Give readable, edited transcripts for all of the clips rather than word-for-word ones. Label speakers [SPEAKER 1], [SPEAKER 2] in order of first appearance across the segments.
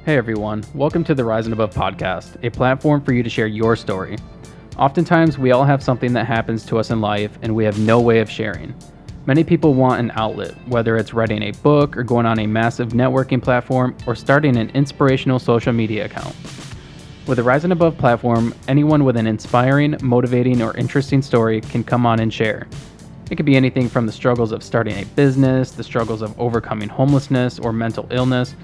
[SPEAKER 1] Hey everyone, welcome to the Rise and Above podcast, a platform for you to share your story. Oftentimes, we all have something that happens to us in life and we have no way of sharing. Many people want an outlet, whether it's writing a book or going on a massive networking platform or starting an inspirational social media account. With the Rise and Above platform, anyone with an inspiring, motivating, or interesting story can come on and share. It could be anything from the struggles of starting a business, the struggles of overcoming homelessness or mental illness.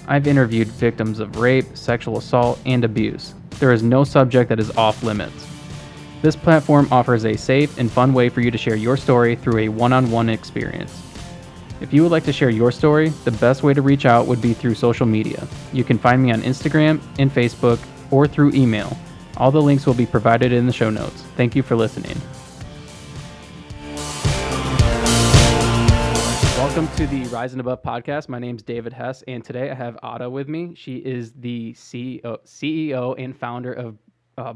[SPEAKER 1] I've interviewed victims of rape, sexual assault, and abuse. There is no subject that is off limits. This platform offers a safe and fun way for you to share your story through a one-on-one experience. If you would like to share your story, the best way to reach out would be through social media. You can find me on Instagram and Facebook or through email. All the links will be provided in the show notes. Thank you for listening. Welcome to the Rise and Above podcast. My name's David Hess, and today I have Ada with me. She is the CEO and founder of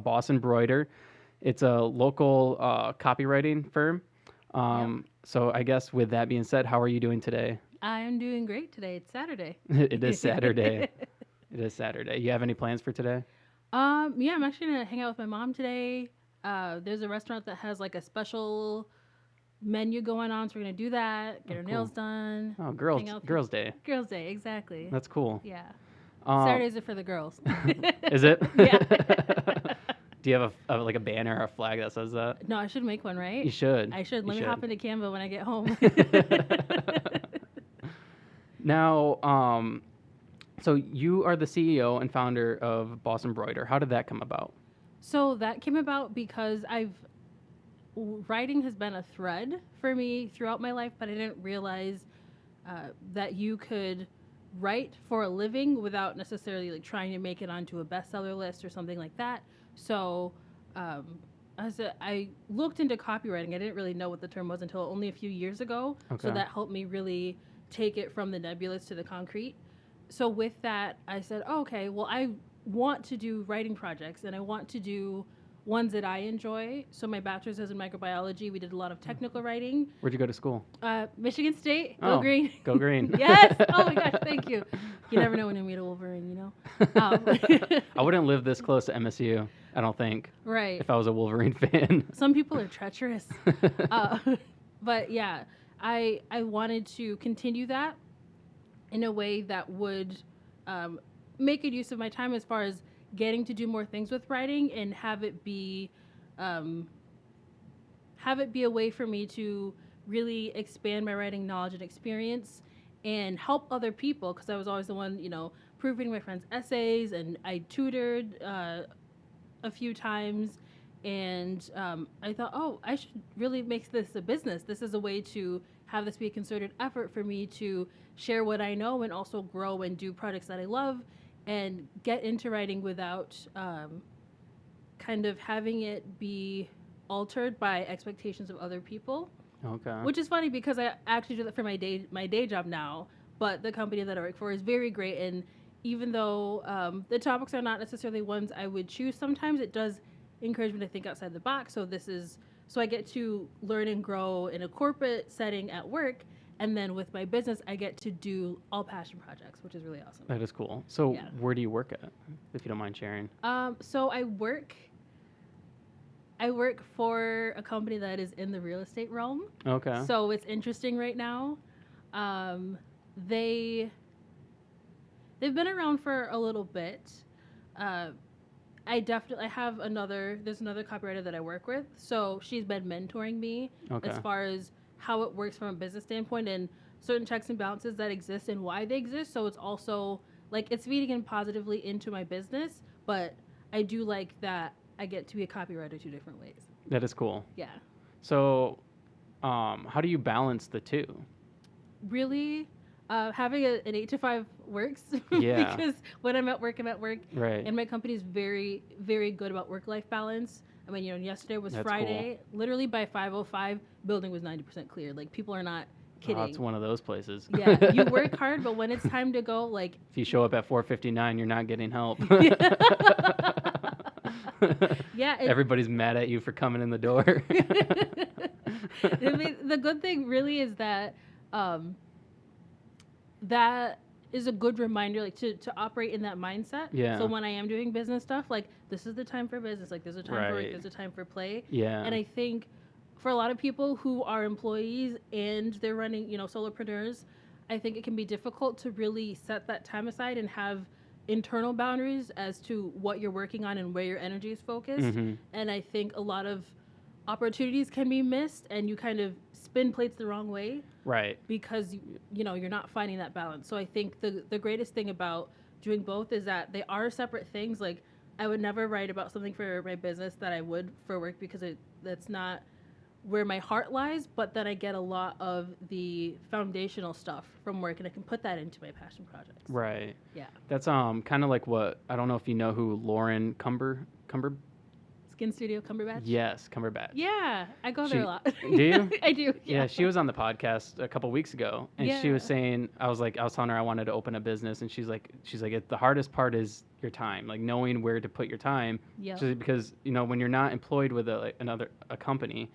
[SPEAKER 1] Boss&Broider. It's a local copywriting firm. So I guess with that being said, how are you doing today?
[SPEAKER 2] I'm doing great today. It's Saturday.
[SPEAKER 1] It is Saturday. It is Saturday. You have any plans for today?
[SPEAKER 2] Yeah, I'm actually gonna hang out with my mom today. There's a restaurant that has like a special menu going on, so we're gonna do that. Get our nails done.
[SPEAKER 1] Oh, Girls Day.
[SPEAKER 2] Girls Day, exactly.
[SPEAKER 1] That's cool.
[SPEAKER 2] Yeah. Saturdays are for the girls.
[SPEAKER 1] Is it?
[SPEAKER 2] Yeah.
[SPEAKER 1] Do you have a banner or a flag that says that?
[SPEAKER 2] No, I should make one, right?
[SPEAKER 1] You should.
[SPEAKER 2] I should. Let me hop into Canva when I get home.
[SPEAKER 1] Now, so you are the CEO and founder of Boss&Broider. How did that come about?
[SPEAKER 2] So that came about because writing has been a thread for me throughout my life, but I didn't realize that you could write for a living without necessarily like trying to make it onto a bestseller list or something like that. So I looked into copywriting. I didn't really know what the term was until only a few years ago. Okay. So that helped me really take it from the nebulous to the concrete. So with that, I said, okay, well, I want to do writing projects and I want to do ones that I enjoy. So my bachelor's is in microbiology. We did a lot of technical writing.
[SPEAKER 1] Where'd you go to school?
[SPEAKER 2] Michigan State. Go Green.
[SPEAKER 1] Go Green.
[SPEAKER 2] Yes. Oh my gosh. Thank you. You never know when you meet a Wolverine, you know?
[SPEAKER 1] I wouldn't live this close to MSU, I don't think.
[SPEAKER 2] Right.
[SPEAKER 1] If I was a Wolverine fan.
[SPEAKER 2] Some people are treacherous. But yeah, I wanted to continue that in a way that would make good use of my time as far as getting to do more things with writing and have it be a way for me to really expand my writing knowledge and experience and help other people, because I was always the one, proofreading my friends' essays, and I tutored a few times, and I thought, I should really make this a business. This is a way to have this be a concerted effort for me to share what I know and also grow and do projects that I love and get into writing without kind of having it be altered by expectations of other people.
[SPEAKER 1] Okay.
[SPEAKER 2] Which is funny because I actually do that for my day job now, but the company that I work for is very great, and even though the topics are not necessarily ones I would choose, sometimes it does encourage me to think outside the box. So I get to learn and grow in a corporate setting at work. And then with my business, I get to do all passion projects, which is really awesome.
[SPEAKER 1] That is cool. So Where do you work at, if you don't mind sharing?
[SPEAKER 2] So I work for a company that is in the real estate realm.
[SPEAKER 1] Okay.
[SPEAKER 2] So it's interesting right now. They've been around for a little bit. I have there's another copywriter that I work with. So she's been mentoring me as far as how it works from a business standpoint and certain checks and balances that exist and why they exist. So it's also like it's feeding in positively into my business, but I do like that I get to be a copywriter two different ways.
[SPEAKER 1] That is cool.
[SPEAKER 2] Yeah.
[SPEAKER 1] So how do you balance the two?
[SPEAKER 2] Really, having an 8 to 5 works.
[SPEAKER 1] Yeah.
[SPEAKER 2] Because when I'm at work, I'm at work.
[SPEAKER 1] Right.
[SPEAKER 2] And my company is very, very good about work-life balance. I mean, yesterday was
[SPEAKER 1] That's
[SPEAKER 2] Friday.
[SPEAKER 1] Cool.
[SPEAKER 2] Literally by 5:05, building was 90% cleared. Like, people are not kidding.
[SPEAKER 1] Oh, it's one of those places.
[SPEAKER 2] Yeah, you work hard, but when it's time to go, like...
[SPEAKER 1] If you show up at 4:59, you're not getting help.
[SPEAKER 2] Yeah.
[SPEAKER 1] Everybody's mad at you for coming in the door.
[SPEAKER 2] I mean, the good thing really is that that is a good reminder, like to operate in that mindset.
[SPEAKER 1] Yeah.
[SPEAKER 2] So when I am doing business stuff, like this is the time for business, like there's a time for work,
[SPEAKER 1] Right.
[SPEAKER 2] there's a time for play.
[SPEAKER 1] Yeah.
[SPEAKER 2] And I think for a lot of people who are employees and they're running, solopreneurs, I think it can be difficult to really set that time aside and have internal boundaries as to what you're working on and where your energy is focused.
[SPEAKER 1] Mm-hmm.
[SPEAKER 2] And I think a lot of opportunities can be missed and you kind of spin plates the wrong way
[SPEAKER 1] Right.
[SPEAKER 2] because you're not finding that balance. So I think the greatest thing about doing both is that they are separate things. Like I would never write about something for my business that I would for work because that's not where my heart lies, but then I get a lot of the foundational stuff from work and I can put that into my passion projects.
[SPEAKER 1] Right.
[SPEAKER 2] Yeah.
[SPEAKER 1] That's kind of like what, I don't know if you know who Lauren Cumber
[SPEAKER 2] Skin Studio Cumberbatch?
[SPEAKER 1] Yes, Cumberbatch.
[SPEAKER 2] Yeah, I go there a lot.
[SPEAKER 1] Do you?
[SPEAKER 2] I do.
[SPEAKER 1] Yeah, she was on the podcast a couple weeks ago, and she was
[SPEAKER 2] Yeah.
[SPEAKER 1] saying, I was telling her I wanted to open a business, and she's like, the hardest part is your time, like knowing where to put your time.
[SPEAKER 2] Yep.
[SPEAKER 1] Just because when you're not employed with a company,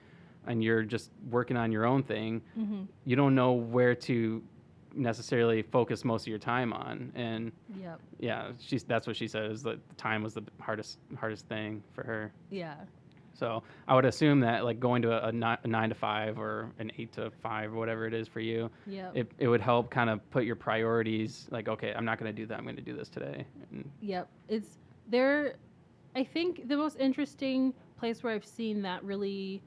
[SPEAKER 1] and you're just working on your own thing,
[SPEAKER 2] Mm-hmm.
[SPEAKER 1] you don't know where to necessarily focus most of your time on. And
[SPEAKER 2] Yep.
[SPEAKER 1] yeah, that's what she said, is that time was the hardest thing for her.
[SPEAKER 2] Yeah.
[SPEAKER 1] So I would assume that like going to a 9 to 5 or an 8 to 5 or whatever it is for you,
[SPEAKER 2] Yep.
[SPEAKER 1] it would help kind of put your priorities, like, okay, I'm not going to do that, I'm going to do this today. And
[SPEAKER 2] Yep. It's there. I think the most interesting place where I've seen that really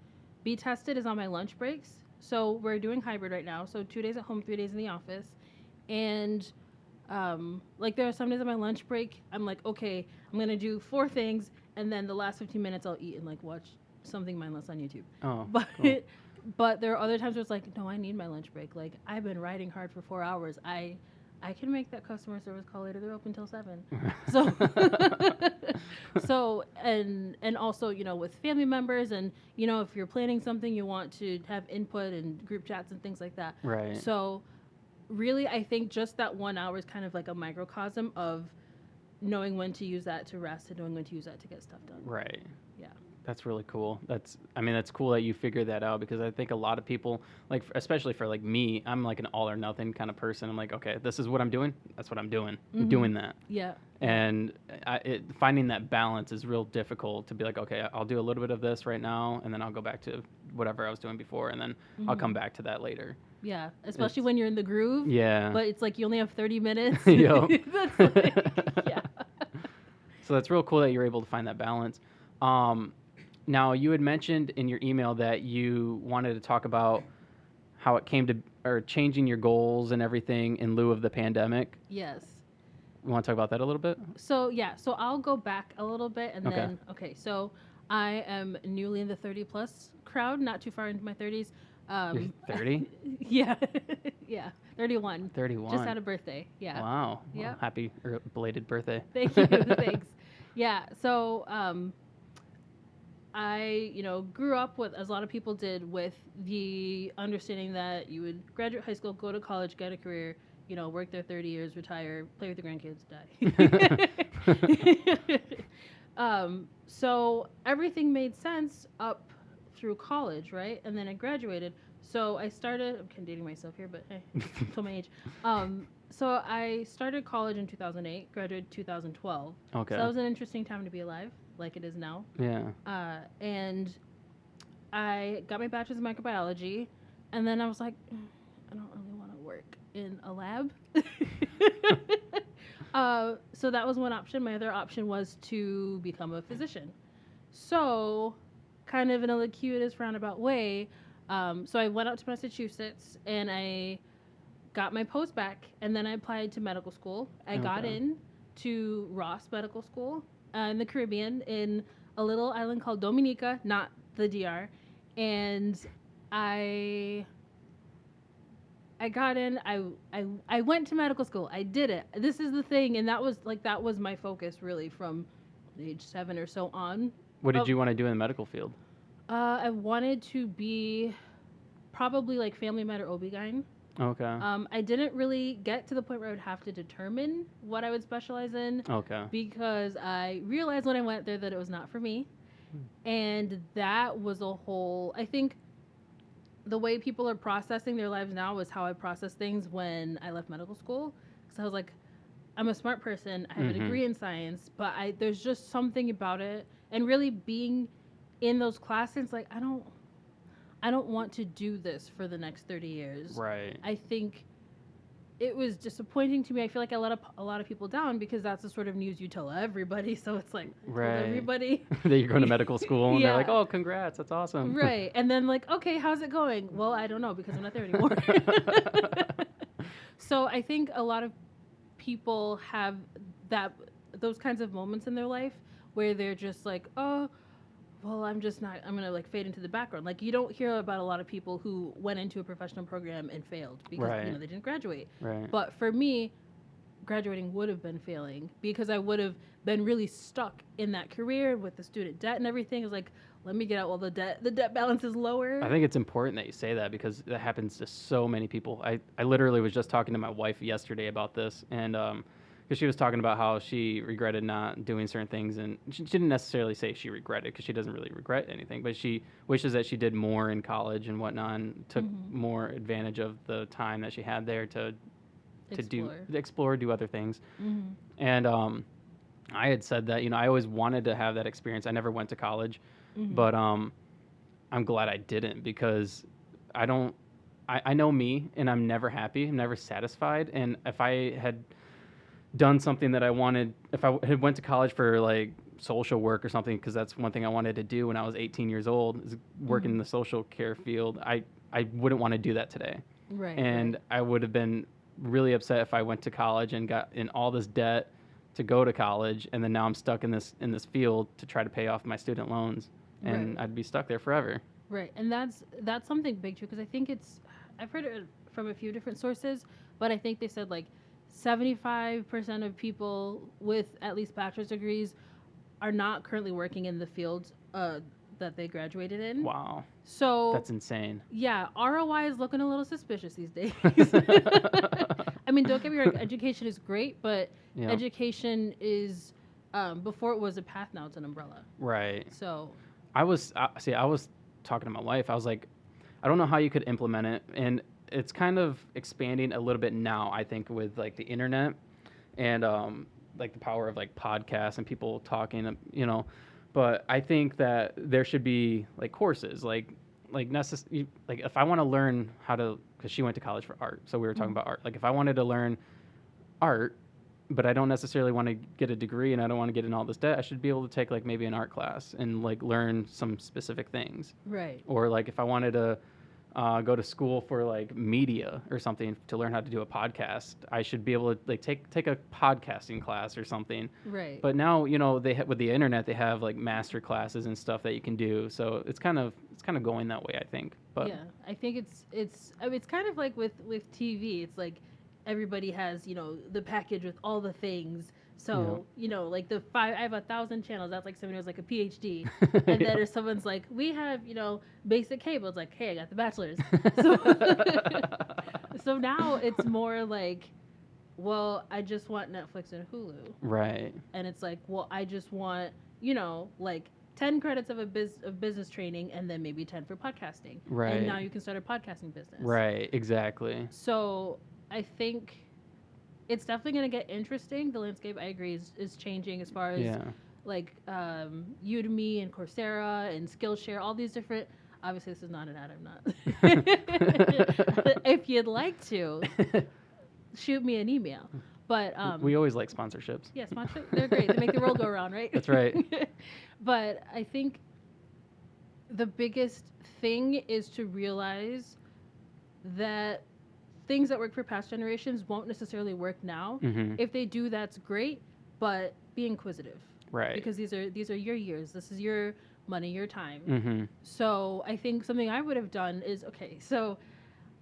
[SPEAKER 2] be tested is on my lunch breaks. So we're doing hybrid right now. So 2 days at home, 3 days in the office. And like there are some days on my lunch break, I'm like, okay, I'm going to do 4 things. And then the last 15 minutes I'll eat and like watch something mindless on YouTube.
[SPEAKER 1] oh,
[SPEAKER 2] But
[SPEAKER 1] cool.
[SPEAKER 2] but there are other times where it's like, no, I need my lunch break. Like I've been writing hard for 4 hours. I can make that customer service call later. They're open till 7. So so and also, with family members and if you're planning something, you want to have input and group chats and things like that.
[SPEAKER 1] Right.
[SPEAKER 2] So really I think just that 1 hour is kind of like a microcosm of knowing when to use that to rest and knowing when to use that to get stuff done.
[SPEAKER 1] Right.
[SPEAKER 2] Yeah.
[SPEAKER 1] That's really cool. That's cool that you figured that out, because I think a lot of people, like, especially for like me, I'm like an all or nothing kind of person. I'm like, okay, this is what I'm doing. That's what I'm doing. I'm doing that.
[SPEAKER 2] Yeah.
[SPEAKER 1] And finding that balance is real difficult, to be like, okay, I'll do a little bit of this right now, and then I'll go back to whatever I was doing before, and then I'll come back to that later.
[SPEAKER 2] Yeah. Especially when you're in the groove.
[SPEAKER 1] Yeah.
[SPEAKER 2] But it's like you only have 30 minutes.
[SPEAKER 1] Yup.
[SPEAKER 2] That's like, yeah.
[SPEAKER 1] So that's real cool that you're able to find that balance. Now, you had mentioned in your email that you wanted to talk about how it came to, or changing your goals and everything in lieu of the pandemic.
[SPEAKER 2] Yes.
[SPEAKER 1] You want to talk about that a little bit?
[SPEAKER 2] So I'll go back a little bit and
[SPEAKER 1] Okay.
[SPEAKER 2] then so I am newly in the 30 plus crowd, not too far into my 30s.
[SPEAKER 1] You're 30?
[SPEAKER 2] Yeah. Yeah. 31.
[SPEAKER 1] 31.
[SPEAKER 2] Just had a birthday. Yeah.
[SPEAKER 1] Wow.
[SPEAKER 2] Yep.
[SPEAKER 1] Well, happy belated birthday.
[SPEAKER 2] Thank you. Thanks. Yeah. So I, grew up with, as a lot of people did, with the understanding that you would graduate high school, go to college, get a career, work there 30 years, retire, play with the grandkids, die. So everything made sense up through college, right? And then I graduated. So I started, I'm dating myself here, but hey, told my age. So I started college in 2008, graduated 2012.
[SPEAKER 1] Okay.
[SPEAKER 2] So that was an interesting time to be alive, like it is now.
[SPEAKER 1] Yeah.
[SPEAKER 2] And I got my bachelor's in microbiology, and then I was like, I don't really want to work in a lab. So that was one option. My other option was to become a physician. So, kind of in a circuitous roundabout way, so I went out to Massachusetts and I got my post back, and then I applied to medical school. I got in to Ross Medical School in the Caribbean, in a little island called Dominica, not the DR. And I got in. I went to medical school. I did it. This is the thing, and that was my focus really from age 7 or so on.
[SPEAKER 1] What did you want to do in the medical field?
[SPEAKER 2] I wanted to be probably like family med or OB-GYN.
[SPEAKER 1] Okay.
[SPEAKER 2] I didn't really get to the point where I would have to determine what I would specialize in.
[SPEAKER 1] Okay.
[SPEAKER 2] Because I realized when I went there that it was not for me. And that was a whole, I think the way people are processing their lives now is how I processed things when I left medical school. because I was like, I'm a smart person. I have a degree in science, but there's just something about it, and really being in those classes, like I don't want to do this for the next 30 years.
[SPEAKER 1] Right.
[SPEAKER 2] I think it was disappointing to me. I feel like I let a lot of people down because that's the sort of news you tell everybody. So it's like, I told everybody.
[SPEAKER 1] That you're going to medical school and
[SPEAKER 2] Yeah.
[SPEAKER 1] they're like, oh, congrats, that's awesome.
[SPEAKER 2] Right. And then like, okay, how's it going? Well, I don't know because I'm not there anymore. So I think a lot of people have those kinds of moments in their life where they're just like, oh, well, I'm going to like fade into the background. Like you don't hear about a lot of people who went into a professional program and failed because they didn't graduate.
[SPEAKER 1] Right.
[SPEAKER 2] But for me, graduating would have been failing because I would have been really stuck in that career with the student debt and everything. It's like, let me get out while the debt balance is lower.
[SPEAKER 1] I think it's important that you say that because that happens to so many people. I literally was just talking to my wife yesterday about this, and because she was talking about how she regretted not doing certain things, and she didn't necessarily say she regretted because she doesn't really regret anything, but she wishes that she did more in college and whatnot and took more advantage of the time that she had there to explore, do other things. And I had said that, I always wanted to have that experience. I never went to college, but I'm glad I didn't because I know me, and I'm never happy, I'm never satisfied. And if I had done something that I wanted, if I had went to college for like social work or something, because that's one thing I wanted to do when I was 18 years old, is work in the social care field, I wouldn't want to do that today.
[SPEAKER 2] Right.
[SPEAKER 1] And I would have been really upset if I went to college and got in all this debt to go to college, and then now I'm stuck in this field to try to pay off my student loans, and I'd be stuck there forever.
[SPEAKER 2] Right. And that's something big too, because I think I've heard it from a few different sources, but I think they said like 75% of people with at least bachelor's degrees are not currently working in the fields that they graduated in.
[SPEAKER 1] Wow.
[SPEAKER 2] So
[SPEAKER 1] that's insane.
[SPEAKER 2] Yeah, ROI is looking a little suspicious these days. I mean, don't get me wrong, education is great, but education is before it was a path, now it's an umbrella.
[SPEAKER 1] Right.
[SPEAKER 2] So
[SPEAKER 1] I was talking to my wife. I was like, I don't know how you could implement it, and it's kind of expanding a little bit now, I think, with like the internet and like the power of like podcasts and people talking, but I think that there should be like courses, like if I want to learn how to, because she went to college for art, so we were talking about art. Like if I wanted to learn art, but I don't necessarily want to get a degree and I don't want to get in all this debt, I should be able to take like maybe an art class and like learn some specific things.
[SPEAKER 2] Right.
[SPEAKER 1] Or like if I wanted to go to school for like media or something to learn how to do a podcast, I should be able to like take a podcasting class or something.
[SPEAKER 2] Right.
[SPEAKER 1] But now, they with the internet, they have like master classes and stuff that you can do. So it's kind of going that way, I think. But
[SPEAKER 2] yeah, I think it's kind of like with TV. It's like everybody has, the package with all the things. So, like I have 1,000 channels. That's like someone who has like a PhD. And then if someone's like, we have, basic cable. It's like, hey, I got the bachelor's. So now it's more like, well, I just want Netflix and Hulu.
[SPEAKER 1] Right.
[SPEAKER 2] And it's like, well, I just want, like 10 credits of business training and then maybe 10 for podcasting.
[SPEAKER 1] Right.
[SPEAKER 2] And now you can start a podcasting business.
[SPEAKER 1] Right, exactly.
[SPEAKER 2] So I think it's definitely going to get interesting. The landscape, I agree, is changing as far as like Udemy and Coursera and Skillshare, all these different. Obviously, this is not an ad. I'm not. If you'd like to, shoot me an email. But
[SPEAKER 1] we always like sponsorships.
[SPEAKER 2] Yeah, sponsorships, they're great. They make the world go around, right?
[SPEAKER 1] That's right.
[SPEAKER 2] But I think the biggest thing is to realize that things that work for past generations won't necessarily work now.
[SPEAKER 1] Mm-hmm.
[SPEAKER 2] If they do, that's great, but be inquisitive.
[SPEAKER 1] Right.
[SPEAKER 2] Because these are your years. This is your money, your time.
[SPEAKER 1] Mm-hmm.
[SPEAKER 2] So I think something I would have done is, so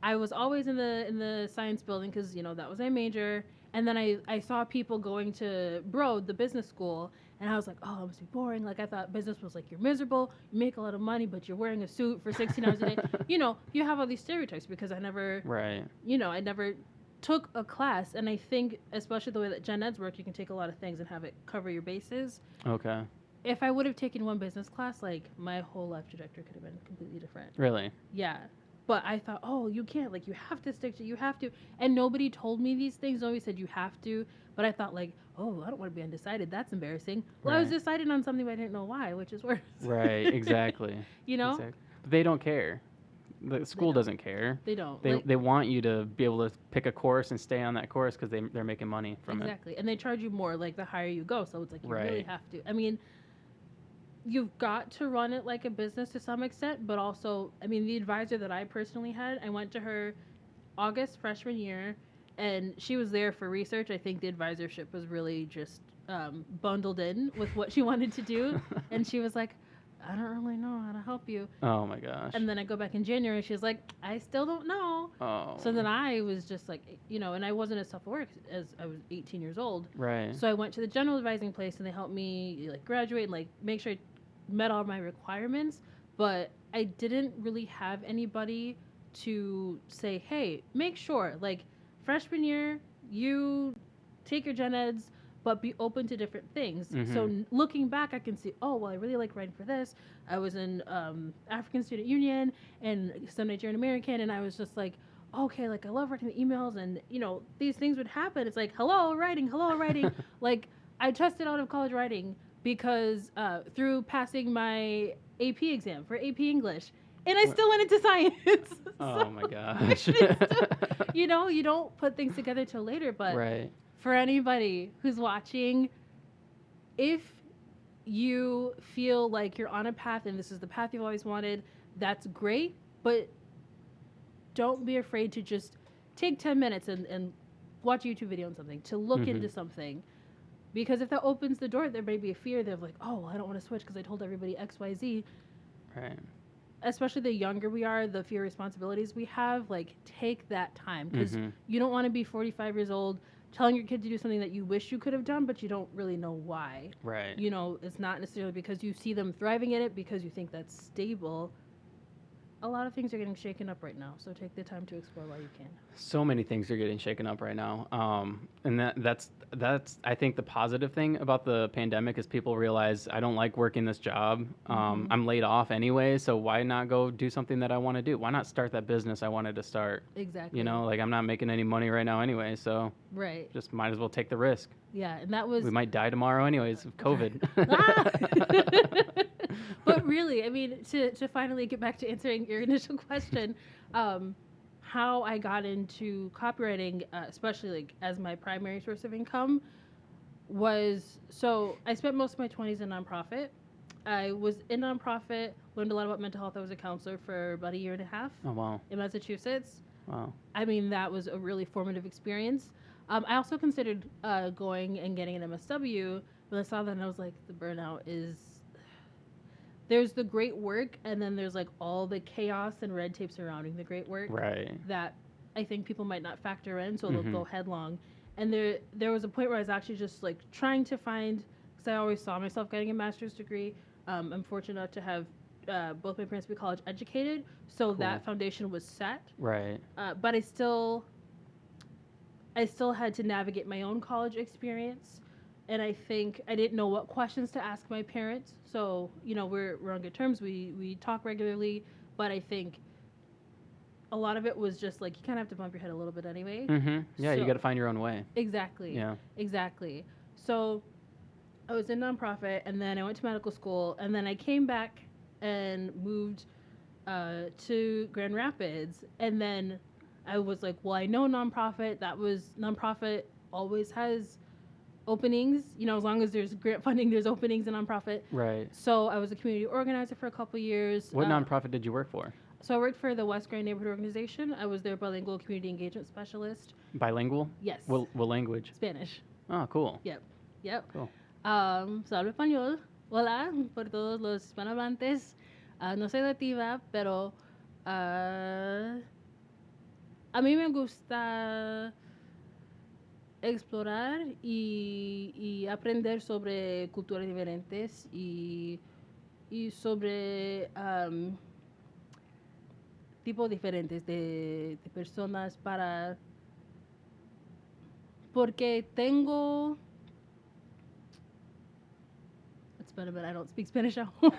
[SPEAKER 2] I was always in the science building because, that was my major. And then I saw people going to Broad, the business school, and I was like, oh, that must be boring. Like, I thought business was like, you're miserable, you make a lot of money, but you're wearing a suit for 16 hours a day. You have all these stereotypes because I never, I never took a class. And I think, especially the way that gen eds work, you can take a lot of things and have it cover your bases.
[SPEAKER 1] Okay.
[SPEAKER 2] If I would have taken one business class, like, my whole life trajectory could have been completely different.
[SPEAKER 1] Really?
[SPEAKER 2] Yeah. But I thought, oh, you can't. Like, you have to stick to, you have to. And nobody told me these things. Nobody said you have to. But I thought, like, oh, I don't want to be undecided. That's embarrassing. Well, I was
[SPEAKER 1] Right.
[SPEAKER 2] deciding on something, but I didn't know why, which is worse.
[SPEAKER 1] Right. Exactly.
[SPEAKER 2] You know?
[SPEAKER 1] Exactly. But they don't care. The school
[SPEAKER 2] don't.
[SPEAKER 1] doesn't care.
[SPEAKER 2] They don't.
[SPEAKER 1] They want you to be able to pick a course and stay on that course because they're making money from it.
[SPEAKER 2] Exactly. And they charge you more, like, the higher you go. So it's like, you really
[SPEAKER 1] Right.
[SPEAKER 2] have to. I mean, you've got to run it like a business to some extent, but also, I mean, the advisor that I personally had, I went to her August freshman year, and she was there for research. I think the advisorship was really just bundled in with what she wanted to do, and she was like, I don't really know how to help you.
[SPEAKER 1] Oh my gosh.
[SPEAKER 2] And then I go back in January, she was like, I still don't know.
[SPEAKER 1] Oh.
[SPEAKER 2] So then I was just like, you know, and I wasn't as self-aware as I was 18 years old.
[SPEAKER 1] Right.
[SPEAKER 2] So I went to the general advising place, and they helped me like graduate and like make sure I met all my requirements. But I didn't really have anybody to say, hey, make sure, like, freshman year, you take your gen eds, but be open to different things.
[SPEAKER 1] Mhm.
[SPEAKER 2] So looking back, I can see, oh, well, I really like writing for this. I was in African Student Union and some Nigerian American, and I was just like, okay, like, I love writing the emails, and, you know, these things would happen. It's like, hello, writing. Like, I tested out of college writing because through passing my AP exam for AP English, and I still went into science.
[SPEAKER 1] Oh my gosh.
[SPEAKER 2] You know, you don't put things together till later, but
[SPEAKER 1] Right.
[SPEAKER 2] for anybody who's watching, if you feel like you're on a path and this is the path you've always wanted, that's great, but don't be afraid to just take 10 minutes and watch a YouTube video on something, to look
[SPEAKER 1] Mhm.
[SPEAKER 2] into something. Because if that opens the door, there may be a fear. They're like, oh, I don't want to switch because I told everybody X, Y, Z.
[SPEAKER 1] Right.
[SPEAKER 2] Especially the younger we are, the fewer responsibilities we have, like, take that time. Because
[SPEAKER 1] Mhm.
[SPEAKER 2] you don't want to be 45 years old telling your kid to do something that you wish you could have done, but you don't really know why.
[SPEAKER 1] Right.
[SPEAKER 2] You know, it's not necessarily because you see them thriving in it, because you think that's stable. A lot of things are getting shaken up right now, so take the time to explore while you can.
[SPEAKER 1] So many things are getting shaken up right now, and that's I think the positive thing about the pandemic is people realize I don't like working this job. I'm laid off anyway, so why not go do something that I want to do? Why not start that business I wanted to start?
[SPEAKER 2] Exactly.
[SPEAKER 1] You know, like, I'm not making any money right now anyway, so
[SPEAKER 2] Right.
[SPEAKER 1] just might as well take the risk.
[SPEAKER 2] Yeah, and that was...
[SPEAKER 1] We might die tomorrow anyways of COVID.
[SPEAKER 2] But really, I mean, to finally get back to answering your initial question, how I got into copywriting, especially like as my primary source of income, was, so I spent most of my 20s in nonprofit. I was in nonprofit, learned a lot about mental health. I was a counselor for about a year and a half
[SPEAKER 1] Oh wow.
[SPEAKER 2] in Massachusetts.
[SPEAKER 1] Wow.
[SPEAKER 2] I mean, that was a really formative experience. I also considered going and getting an MSW, but I saw that and I was like, the burnout is... There's the great work, and then there's like all the chaos and red tape surrounding the great work
[SPEAKER 1] Right.
[SPEAKER 2] that I think people might not factor in, so they'll
[SPEAKER 1] Mhm.
[SPEAKER 2] go headlong. And there was a point where I was actually just like trying to find, because I always saw myself getting a master's degree. I'm fortunate enough to have both my parents be college educated, so
[SPEAKER 1] Cool.
[SPEAKER 2] that foundation was set.
[SPEAKER 1] Right.
[SPEAKER 2] But I still had to navigate my own college experience, and I think I didn't know what questions to ask my parents. So, you know, we're on good terms. We talk regularly, but I think a lot of it was just like, you kind of have to bump your head a little bit anyway.
[SPEAKER 1] Mhm. Yeah, you
[SPEAKER 2] So-
[SPEAKER 1] got to find your own way.
[SPEAKER 2] Exactly.
[SPEAKER 1] Yeah.
[SPEAKER 2] Exactly. So I was in nonprofit, and then I went to medical school, and then I came back and moved to Grand Rapids, and then I was like, well, I know nonprofit. Nonprofit always has openings, you know, as long as there's grant funding, there's openings in nonprofit.
[SPEAKER 1] Right.
[SPEAKER 2] So I was a community organizer for a couple years.
[SPEAKER 1] What nonprofit did you work for?
[SPEAKER 2] So I worked for the West Grand Neighborhood Organization. I was their bilingual community engagement specialist.
[SPEAKER 1] Bilingual?
[SPEAKER 2] Yes.
[SPEAKER 1] What language?
[SPEAKER 2] Spanish.
[SPEAKER 1] Oh, cool.
[SPEAKER 2] Yep.
[SPEAKER 1] Cool.
[SPEAKER 2] So hablo español. Hola por todos los hispanohablantes. No soy nativa, pero a mí me gusta explorar y aprender sobre culturas diferentes y sobre tipos diferentes de personas, porque tengo... It's better, but I don't speak Spanish at home.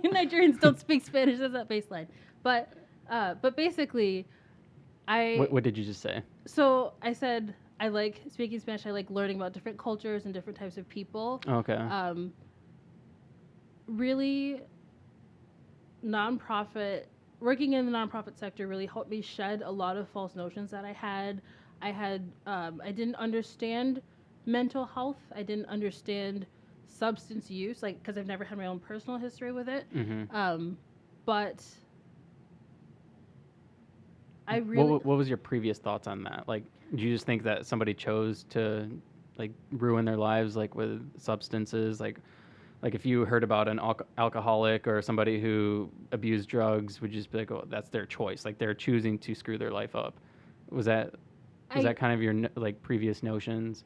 [SPEAKER 2] Nigerians don't speak Spanish. That's that baseline. But But basically, I
[SPEAKER 1] What did you just say?
[SPEAKER 2] so I said I like speaking Spanish. I like learning about different cultures and different types of people.
[SPEAKER 1] Okay.
[SPEAKER 2] Really, nonprofit working in the nonprofit sector really helped me shed a lot of false notions that I had. I didn't understand mental health. I didn't understand substance use, like because I've never had my own personal history with it.
[SPEAKER 1] Mm-hmm.
[SPEAKER 2] But I really
[SPEAKER 1] What was your previous thoughts on that? Like, do you just think that somebody chose to like ruin their lives like with substances? Like if you heard about an alcoholic or somebody who abused drugs, would you just be like, oh, that's their choice? Like they're choosing to screw their life up. Was that was
[SPEAKER 2] I
[SPEAKER 1] that kind of your like previous notions?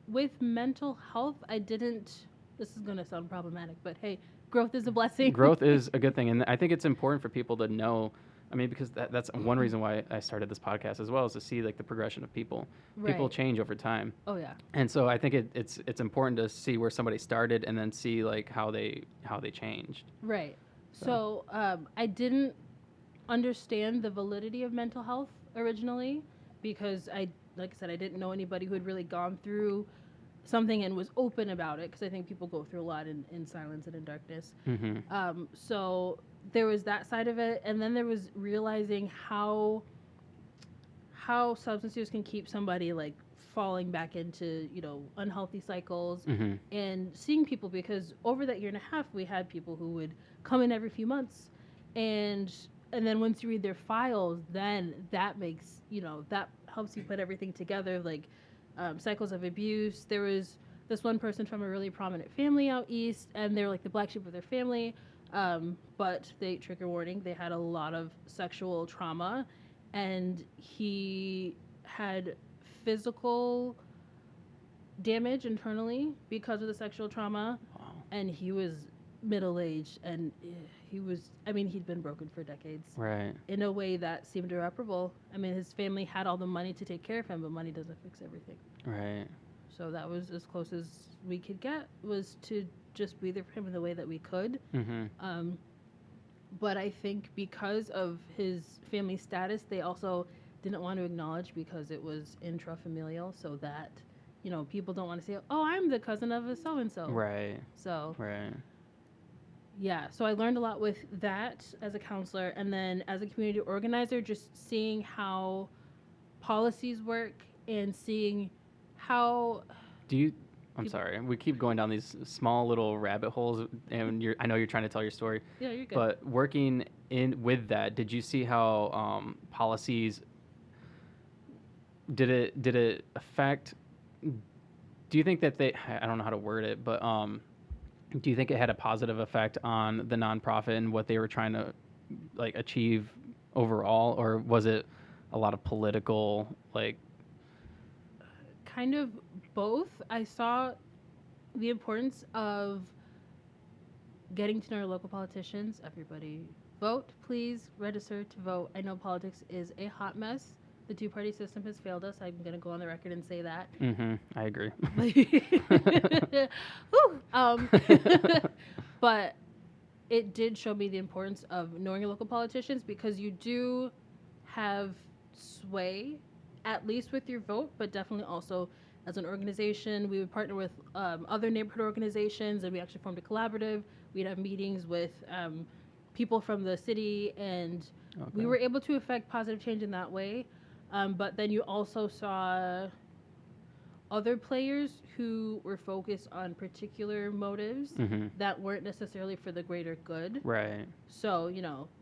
[SPEAKER 2] with mental health, I didn't. This is going to sound problematic, but hey, growth is a blessing.
[SPEAKER 1] Growth is a good thing, and I think it's important for people to know. I mean, because that's one reason why I started this podcast as well, is to see like the progression of people. People
[SPEAKER 2] Right.
[SPEAKER 1] change over time,
[SPEAKER 2] Oh yeah.
[SPEAKER 1] and so I think it's important to see where somebody started and then see like how they changed.
[SPEAKER 2] Right. So I didn't understand the validity of mental health originally because like I said, I didn't know anybody who had really gone through something and was open about it because I think people go through a lot in silence and in darkness.
[SPEAKER 1] Mm-hmm.
[SPEAKER 2] So there was that side of it, and then there was realizing how substance use can keep somebody like falling back into unhealthy cycles,
[SPEAKER 1] Mm-hmm.
[SPEAKER 2] and seeing people because over that year and a half we had people who would come in every few months, and then once you read their files, then that makes that helps you put everything together, like cycles of abuse. There was this one person from a really prominent family out east, and they were like the black sheep of their family, but they, trigger warning, they had a lot of sexual trauma, and he had physical damage internally because of the sexual trauma.
[SPEAKER 1] Wow.
[SPEAKER 2] And he was middle aged, and he'd been broken for decades.
[SPEAKER 1] Right.
[SPEAKER 2] In a way that seemed irreparable. I mean, his family had all the money to take care of him, but money doesn't fix everything.
[SPEAKER 1] Right.
[SPEAKER 2] So that was as close as we could get, was to just be there for him in the way that we could.
[SPEAKER 1] Mm-hmm.
[SPEAKER 2] But I think because of his family status, they also didn't want to acknowledge because it was intrafamilial, so that people don't want to say, "Oh, I'm the cousin of a so and so."
[SPEAKER 1] Right.
[SPEAKER 2] So
[SPEAKER 1] Right.
[SPEAKER 2] yeah, so I learned a lot with that as a counselor, and then as a community organizer, just seeing how policies work and seeing how
[SPEAKER 1] Do you? I'm
[SPEAKER 2] people-
[SPEAKER 1] sorry. We keep going down these small little rabbit holes, and I know you're trying to tell your story.
[SPEAKER 2] Yeah, you're good.
[SPEAKER 1] But working in with that, did you see how policies did it affect? Do you think that I don't know how to word it, but do you think it had a positive effect on the nonprofit and what they were trying to like achieve overall, or was it a lot of political like?
[SPEAKER 2] Kind of both. I saw the importance of getting to know your local politicians. Everybody vote, please register to vote. I know politics is a hot mess. The two-party system has failed us. I'm going to go on the record and say that.
[SPEAKER 1] Mm-hmm. I agree.
[SPEAKER 2] But it did show me the importance of knowing your local politicians, because you do have sway, at least with your vote, but definitely also as an organization. We would partner with other neighborhood organizations, and we actually formed a collaborative. We'd have meetings with people from the city, and we were able to affect positive change in that way. But then you also saw other players who were focused on particular motives
[SPEAKER 1] Mm-hmm.
[SPEAKER 2] that weren't necessarily for the greater good.
[SPEAKER 1] Right.
[SPEAKER 2] So,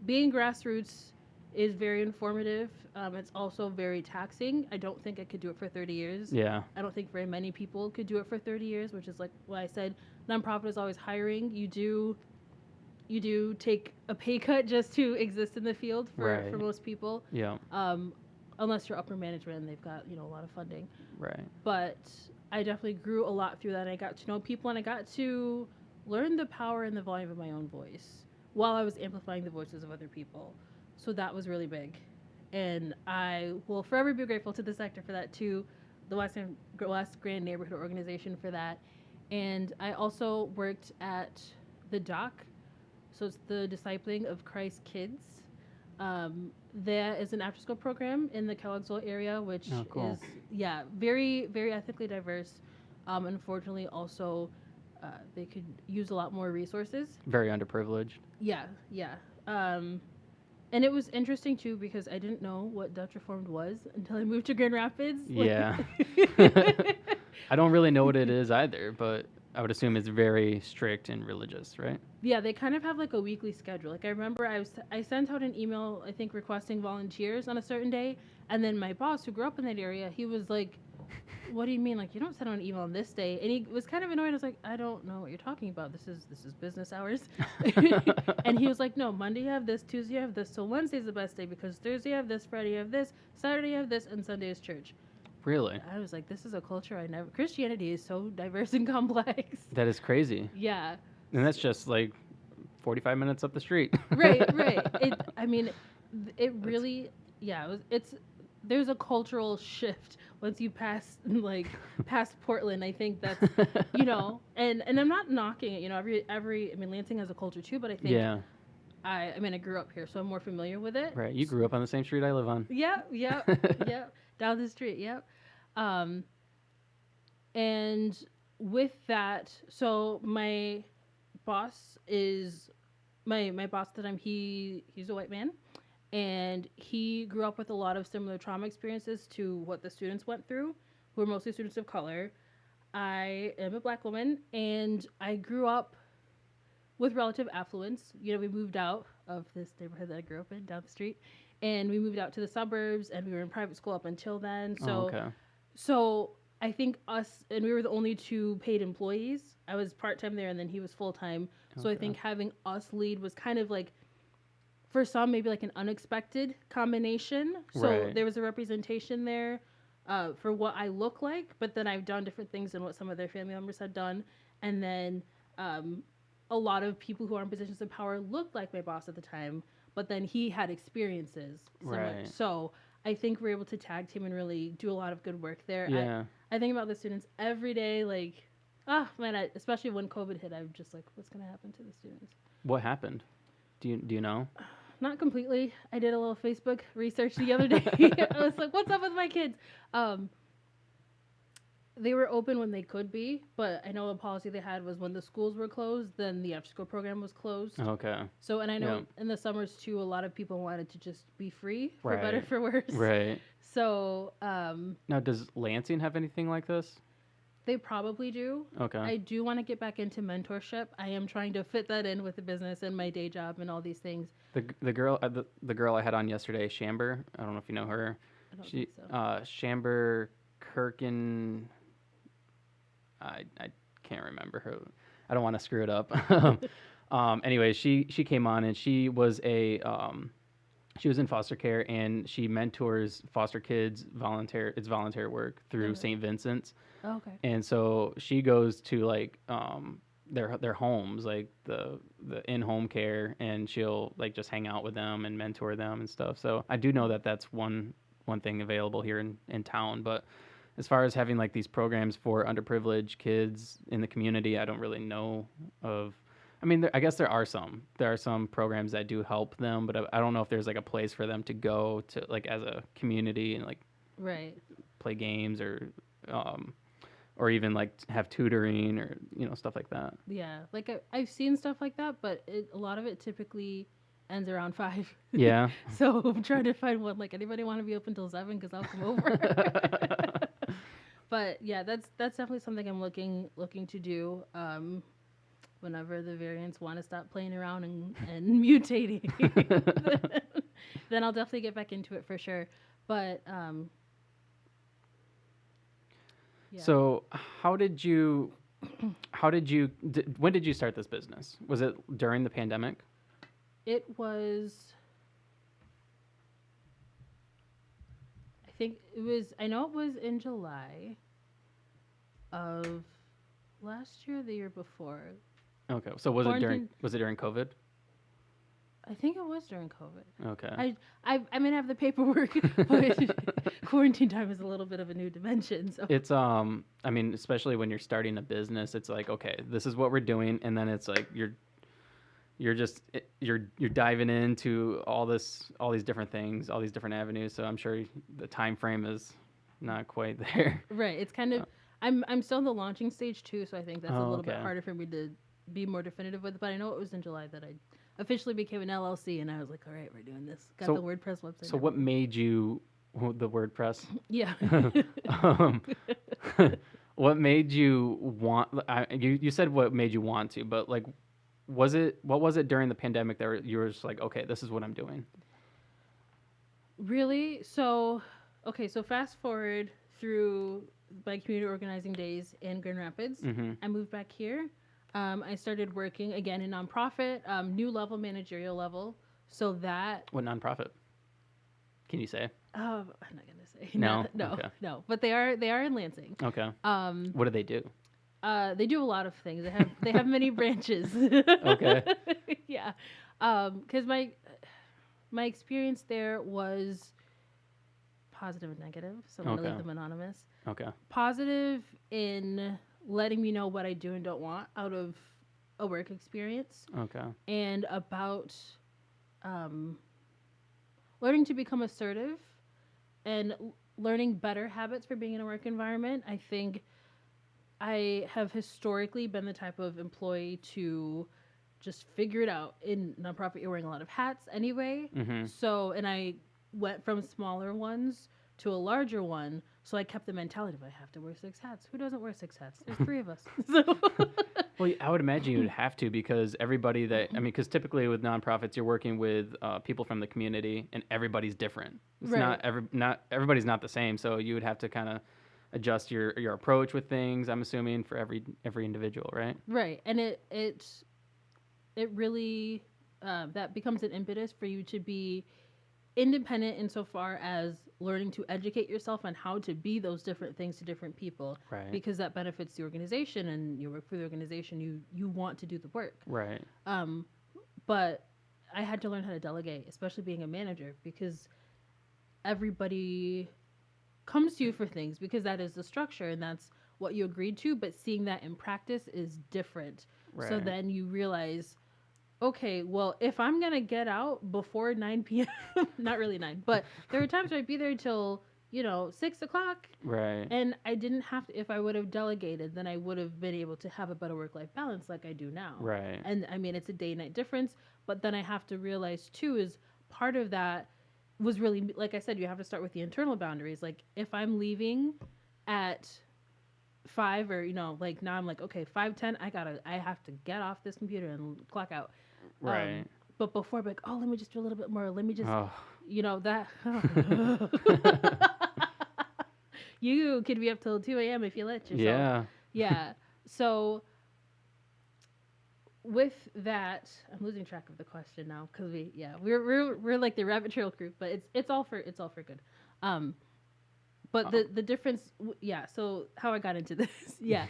[SPEAKER 2] being grassroots is very informative. It's also very taxing. I don't think I could do it for 30 years.
[SPEAKER 1] Yeah.
[SPEAKER 2] I don't think very many people could do it for 30 years, which is like what I said. Nonprofit is always hiring. You do take a pay cut just to exist in the field for most people.
[SPEAKER 1] Yeah.
[SPEAKER 2] Unless you're upper management and they've got, a lot of funding.
[SPEAKER 1] Right.
[SPEAKER 2] But I definitely grew a lot through that. And I got to know people, and I got to learn the power and the volume of my own voice while I was amplifying the voices of other people. So that was really big. And I will forever be grateful to the sector for that, too, the West Grand Neighborhood Organization for that. And I also worked at the DOC, so it's the Discipling of Christ Kids. There is an after school program in the Kellogg'sville area, which
[SPEAKER 1] Oh, cool.
[SPEAKER 2] is, yeah, very, very ethnically diverse. Unfortunately, also, they could use a lot more resources.
[SPEAKER 1] Very underprivileged.
[SPEAKER 2] Yeah, yeah. Um, and it was interesting too because I didn't know what Dutch Reformed was until I moved to Grand Rapids.
[SPEAKER 1] Yeah. I don't really know what it is either, but I would assume it's very strict and religious, right?
[SPEAKER 2] Yeah, they kind of have like a weekly schedule. Like I remember I sent out an email I think requesting volunteers on a certain day, and then my boss who grew up in that area, he was like, "What do you mean? Like you don't send out an email on this day?" And he was kind of annoyed. I was like, "I don't know what you're talking about. This is business hours." And he was like, "No, Monday you have this, Tuesday you have this, so Wednesday's the best day because Thursday you have this, Friday you have this, Saturday you have this, and Sunday is church."
[SPEAKER 1] Really?
[SPEAKER 2] I was like, "This is a culture I never. Christianity is so diverse and complex."
[SPEAKER 1] That is crazy.
[SPEAKER 2] Yeah.
[SPEAKER 1] And that's just like 45 minutes up the street.
[SPEAKER 2] Right, right. I mean, it really, yeah. It's there's a cultural shift once you pass like past Portland. I think that's and I'm not knocking it. Every I mean Lansing has a culture too, but I think
[SPEAKER 1] Yeah.
[SPEAKER 2] I mean I grew up here, so I'm more familiar with it.
[SPEAKER 1] Right. You grew up on the same street I live on.
[SPEAKER 2] Yep, yep. Down the street, yep. Um, and with that, so my boss is my boss that he's a white man, and he grew up with a lot of similar trauma experiences to what the students went through, who are mostly students of color. I am a black woman, and I grew up with relative affluence. We moved out of this neighborhood that I grew up in down the street, and we moved out to the suburbs, and we were in private school up until then. So,
[SPEAKER 1] okay.
[SPEAKER 2] so I think and we were the only two paid employees. I was part time there, and then he was full time. So I think having us lead was kind of like, for some, maybe like an unexpected combination. So
[SPEAKER 1] Right.
[SPEAKER 2] there was a representation there for what I look like, but then I've done different things than what some of their family members had done. And then a lot of people who are in positions of power looked like my boss at the time, but then he had experiences.
[SPEAKER 1] Right.
[SPEAKER 2] So I think we're able to tag team and really do a lot of good work there.
[SPEAKER 1] Yeah.
[SPEAKER 2] I think about the students every day, like, man, especially when COVID hit, I'm just like, what's going to happen to the students?
[SPEAKER 1] What happened? Do you know?
[SPEAKER 2] Not completely. I did a little Facebook research the other day. I was like, what's up with my kids? They were open when they could be, but I know a policy they had was when the schools were closed, then the after school program was closed.
[SPEAKER 1] Okay.
[SPEAKER 2] So, and I know in the summers too, a lot of people wanted to just be free, for
[SPEAKER 1] Right.
[SPEAKER 2] better, for worse.
[SPEAKER 1] Right.
[SPEAKER 2] So,
[SPEAKER 1] Now, does Lansing have anything like this?
[SPEAKER 2] they probably do.
[SPEAKER 1] Okay.
[SPEAKER 2] I do want to get back into mentorship. I am trying to fit that in with the business and my day job and all these things.
[SPEAKER 1] The girl the girl I had on yesterday, Shamber. I don't know if you know her.
[SPEAKER 2] I don't
[SPEAKER 1] She
[SPEAKER 2] think so.
[SPEAKER 1] Shamber Kirkin. I can't remember her. I don't want to screw it up. Anyway, she came on and she was she was in foster care and she mentors foster kids. It's volunteer work through
[SPEAKER 2] Okay.
[SPEAKER 1] St. Vincent's.
[SPEAKER 2] Oh, okay.
[SPEAKER 1] And so she goes to like their homes, like the in-home care, and she'll like just hang out with them and mentor them and stuff. So I do know that that's one thing available here in town. But as far as having like these programs for underprivileged kids in the community, I don't really know of. I mean, I guess there are some programs that do help them, but I don't know if there's like a place for them to go to like as a community and like
[SPEAKER 2] Right.
[SPEAKER 1] play games or even like have tutoring or stuff like that.
[SPEAKER 2] Yeah. Like I've seen stuff like that, but a lot of it typically ends around 5.
[SPEAKER 1] Yeah.
[SPEAKER 2] So I'm trying to find one. Like, anybody want to be open till 7? Because I'll come over. But yeah, that's definitely something I'm looking to do. Whenever the variants want to stop playing around and mutating, then I'll definitely get back into it for sure. But yeah.
[SPEAKER 1] So when did you start this business? Was it during the pandemic?
[SPEAKER 2] It was, I know it was in July of last year or the year before.
[SPEAKER 1] Okay. So was it during COVID?
[SPEAKER 2] I think it was during COVID.
[SPEAKER 1] Okay.
[SPEAKER 2] I mean, I have the paperwork, but quarantine time is a little bit of a new dimension. So
[SPEAKER 1] It's I mean, especially when you're starting a business, it's like, okay, this is what we're doing, and then it's like you're diving into all these different things, all these different avenues. So I'm sure the time frame is not quite there.
[SPEAKER 2] Right. It's kind of I'm still in the launching stage too, so I think that's a
[SPEAKER 1] Oh,
[SPEAKER 2] little bit
[SPEAKER 1] okay.
[SPEAKER 2] harder for me to be more definitive with. But I know it was in July that I officially became an LLC, and I was like, all right, we're doing this. Got
[SPEAKER 1] So
[SPEAKER 2] the WordPress website.
[SPEAKER 1] so
[SPEAKER 2] and
[SPEAKER 1] what
[SPEAKER 2] everything.
[SPEAKER 1] made you the WordPress?
[SPEAKER 2] Yeah.
[SPEAKER 1] um, what made you want? You said what made you want to, but like, what was it during the pandemic that you were just like, okay, this is what I'm doing?
[SPEAKER 2] Really? So, okay, so fast forward through my community organizing days in Grand Rapids.
[SPEAKER 1] Mm-hmm.
[SPEAKER 2] I moved back here. I started working again in nonprofit, new level, managerial level. So that,
[SPEAKER 1] What nonprofit? Can you say?
[SPEAKER 2] I'm not gonna say
[SPEAKER 1] No?
[SPEAKER 2] no,
[SPEAKER 1] Okay.
[SPEAKER 2] no, but they are in Lansing.
[SPEAKER 1] Okay.
[SPEAKER 2] Um,
[SPEAKER 1] What do they do?
[SPEAKER 2] they do a lot of things. They have many branches.
[SPEAKER 1] Okay.
[SPEAKER 2] Yeah, because my experience there was positive and negative. So I'm gonna
[SPEAKER 1] Okay.
[SPEAKER 2] leave them anonymous.
[SPEAKER 1] Okay.
[SPEAKER 2] Positive in letting me know what I do and don't want out of a work experience,
[SPEAKER 1] Okay.
[SPEAKER 2] and about um, learning to become assertive and learning better habits for being in a work environment. I think I have historically been the type of employee to just figure it out. In nonprofit, you're wearing a lot of hats anyway.
[SPEAKER 1] Mm-hmm.
[SPEAKER 2] So, and I went from smaller ones to a larger one. So I kept the mentality of I have to wear 6 hats. Who doesn't wear 6 hats? There's 3 of us. So
[SPEAKER 1] Well, I would imagine you would have to because everybody because typically with nonprofits, you're working with people from the community, and everybody's different. It's
[SPEAKER 2] Right.
[SPEAKER 1] not everybody's not the same, so you would have to kind of adjust your approach with things. I'm assuming for every individual, right?
[SPEAKER 2] Right. And it really that becomes an impetus for you to be independent insofar as learning to educate yourself on how to be those different things to different people,
[SPEAKER 1] Right.
[SPEAKER 2] because that benefits the organization, and you work for the organization, you want to do the work.
[SPEAKER 1] Right.
[SPEAKER 2] But I had to learn how to delegate, especially being a manager, because everybody comes to you for things because that is the structure and that's what you agreed to, but seeing that in practice is different.
[SPEAKER 1] Right.
[SPEAKER 2] So then you realize, okay, well, if I'm going to get out before 9 p.m., not really 9, but there are times where I'd be there till, 6 o'clock.
[SPEAKER 1] Right.
[SPEAKER 2] And I didn't have to, if I would have delegated, then I would have been able to have a better work life balance like I do now.
[SPEAKER 1] Right.
[SPEAKER 2] And I mean, it's a day night difference, but then I have to realize too is part of that was really, like I said, you have to start with the internal boundaries. Like if I'm leaving at 5 or, like now I'm like, okay, 5:10, I have to get off this computer and clock out.
[SPEAKER 1] Right.
[SPEAKER 2] But before I'd be like, oh, let me just do a little bit more. Let me just,
[SPEAKER 1] Oh.
[SPEAKER 2] that. You could be up till 2 a.m. if you let yourself.
[SPEAKER 1] Yeah.
[SPEAKER 2] Yeah. So with that, I'm losing track of the question now because we're like the rabbit trail group, but it's all for good. But the difference, yeah. So how I got into this, yeah.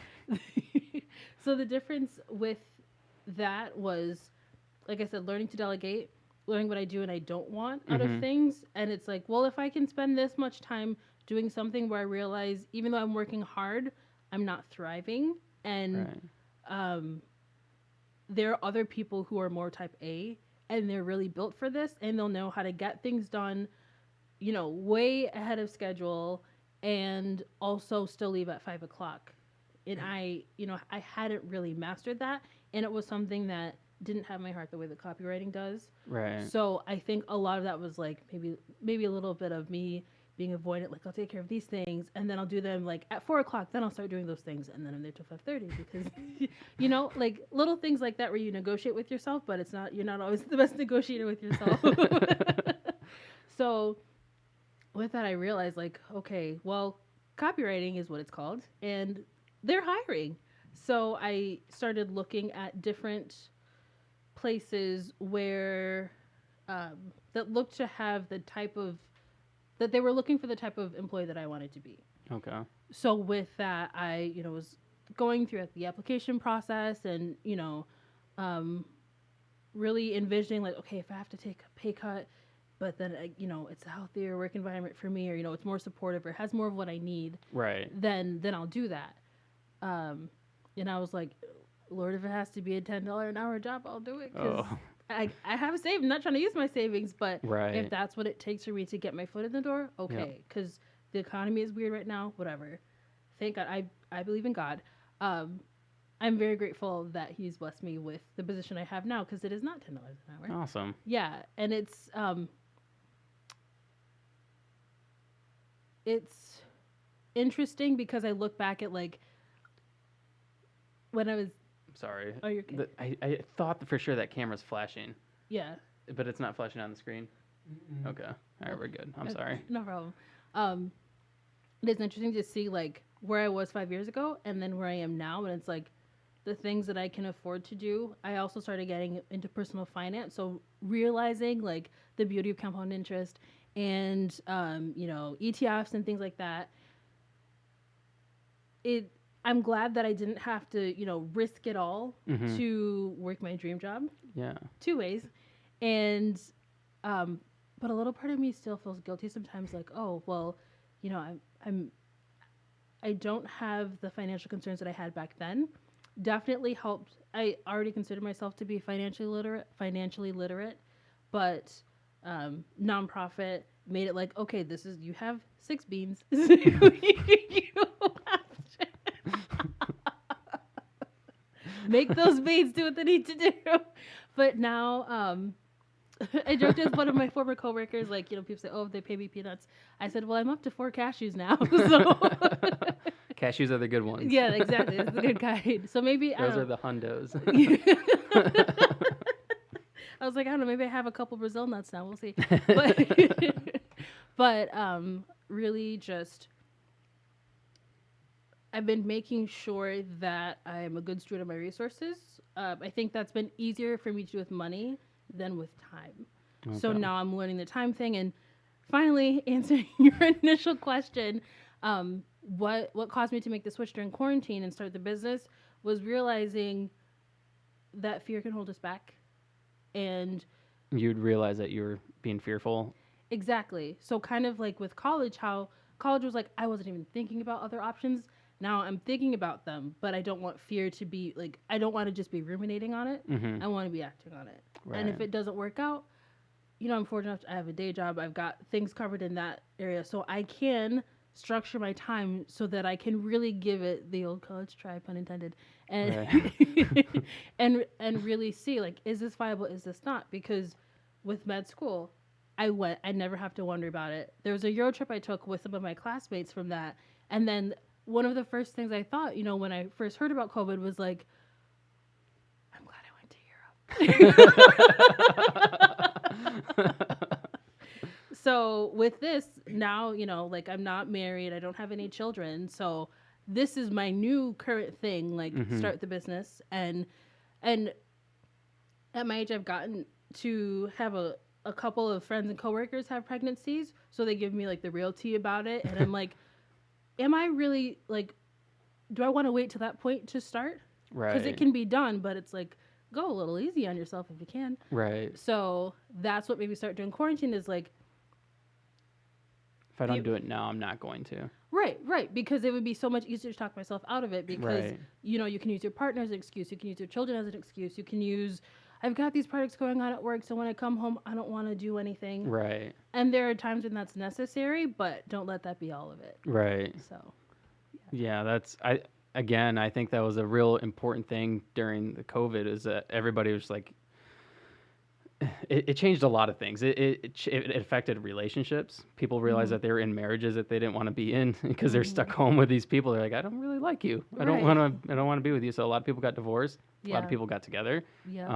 [SPEAKER 2] So the difference with that was, like I said, learning to delegate, learning what I do and I don't want out of things. And it's like, well, if I can spend this much time doing something where I realize even though I'm working hard, I'm not thriving. And there are other people who are more type A and they're really built for this and they'll know how to get things done, way ahead of schedule and also still leave at 5 o'clock. And I hadn't really mastered that. And it was something that didn't have my heart the way that copywriting does.
[SPEAKER 1] Right.
[SPEAKER 2] So I think a lot of that was like maybe a little bit of me being avoidant, like I'll take care of these things and then I'll do them like at 4 o'clock, then I'll start doing those things and then I'm there till 5:30 because like little things like that where you negotiate with yourself, but you're not always the best negotiator with yourself. So with that I realized like, okay, well, copywriting is what it's called and they're hiring. So I started looking at different places where that looked to have the type of that they were looking for the type of employee that I wanted to be.
[SPEAKER 1] Okay.
[SPEAKER 2] So with that, I was going through the application process and really envisioning like, okay, if I have to take a pay cut, but then it's a healthier work environment for me, or it's more supportive or has more of what I need,
[SPEAKER 1] Right.
[SPEAKER 2] then I'll do that. And I was like, Lord, if it has to be a $10 an hour job, I'll do it. Because
[SPEAKER 1] Oh,
[SPEAKER 2] I have saved. I'm not trying to use my savings, but
[SPEAKER 1] right.
[SPEAKER 2] if that's what it takes for me to get my foot in the door, okay. Because the economy is weird right now. Whatever. Thank God. I believe in God. I'm very grateful that He's blessed me with the position I have now because it is not $10 an hour.
[SPEAKER 1] Awesome.
[SPEAKER 2] Yeah, and it's interesting because I look back at like when I was.
[SPEAKER 1] Sorry.
[SPEAKER 2] Oh, you're good.
[SPEAKER 1] I thought for sure that camera's flashing,
[SPEAKER 2] Yeah.
[SPEAKER 1] but it's not flashing on the screen. Okay. All right, we're good. I'm sorry.
[SPEAKER 2] No problem. It is interesting to see like where I was 5 years ago and then where I am now, and it's like the things that I can afford to do. I also started getting into personal finance, so realizing like the beauty of compound interest and ETFs and things like that. I'm glad that I didn't have to risk it all to work my dream job.
[SPEAKER 1] Yeah.
[SPEAKER 2] 2 ways, and but a little part of me still feels guilty sometimes, like, oh well, I don't have the financial concerns that I had back then. Definitely helped. I already consider myself to be financially literate, but nonprofit made it like, okay, you have 6 beans. Make those beans do what they need to do. But now, I joked with one of my former coworkers, like, people say, oh, they pay me peanuts. I said, well, I'm up to 4 cashews now. So
[SPEAKER 1] Cashews are the good ones.
[SPEAKER 2] yeah, exactly. It's the good kind. So maybe
[SPEAKER 1] those are the hundos.
[SPEAKER 2] I was like, I don't know, maybe I have a couple Brazil nuts now. We'll see. But really just I've been making sure that I'm a good steward of my resources. I think that's been easier for me to do with money than with time. Okay. So now I'm learning the time thing. And finally, answering your initial question, what caused me to make the switch during quarantine and start the business was realizing that fear can hold us back. And
[SPEAKER 1] you'd realize that you were being fearful.
[SPEAKER 2] Exactly. So kind of like with college, how college was like, I wasn't even thinking about other options. Now I'm thinking about them, but I don't want fear to be like, I don't want to just be ruminating on it. Mm-hmm. I want to be acting on it. Right. And if it doesn't work out, I'm fortunate enough I have a day job. I've got things covered in that area. So I can structure my time so that I can really give it the old college try, pun intended, and right. and really see, like, is this viable? Is this not? Because with med school, I never have to wonder about it. There was a Euro trip I took with some of my classmates from that. And then one of the first things I thought, when I first heard about COVID was like, I'm glad I went to Europe. So with this now, like I'm not married. I don't have any children. So this is my new current thing, like start the business. And at my age, I've gotten to have a couple of friends and coworkers have pregnancies. So they give me like the real tea about it. And I'm like, am I really like, do I want to wait to that point to start? Right. Because it can be done, but it's like, go a little easy on yourself if you can. Right. So that's what made me start doing quarantine is like,
[SPEAKER 1] if I don't do it now, I'm not going to.
[SPEAKER 2] Right. Because it would be so much easier to talk myself out of it because, you can use your partner as an excuse. You can use your children as an excuse. You can use, I've got these projects going on at work, so when I come home, I don't want to do anything. Right. And there are times when that's necessary, but don't let that be all of it. Right. So,
[SPEAKER 1] yeah, I think that was a real important thing during the COVID is that everybody was like, it changed a lot of things. It affected relationships. People realized that they were in marriages that they didn't want to be in because they're stuck home with these people. They're like, I don't really like you. I don't want to be with you. So a lot of people got divorced. A lot of people got together. Yeah.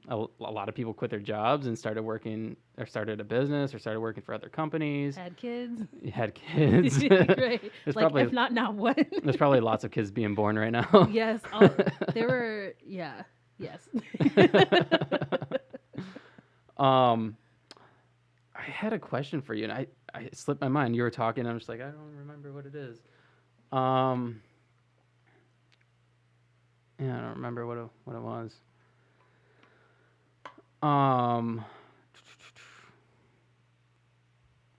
[SPEAKER 1] A lot of people quit their jobs and started working or started a business or started working for other companies.
[SPEAKER 2] Had kids.
[SPEAKER 1] Right.
[SPEAKER 2] Like, probably, if not now, what?
[SPEAKER 1] There's probably lots of kids being born right now.
[SPEAKER 2] Yes. There were, yeah. Yes.
[SPEAKER 1] I had a question for you, and I slipped my mind. You were talking, and I'm just like, I don't remember what it is. Yeah, I don't remember what it was.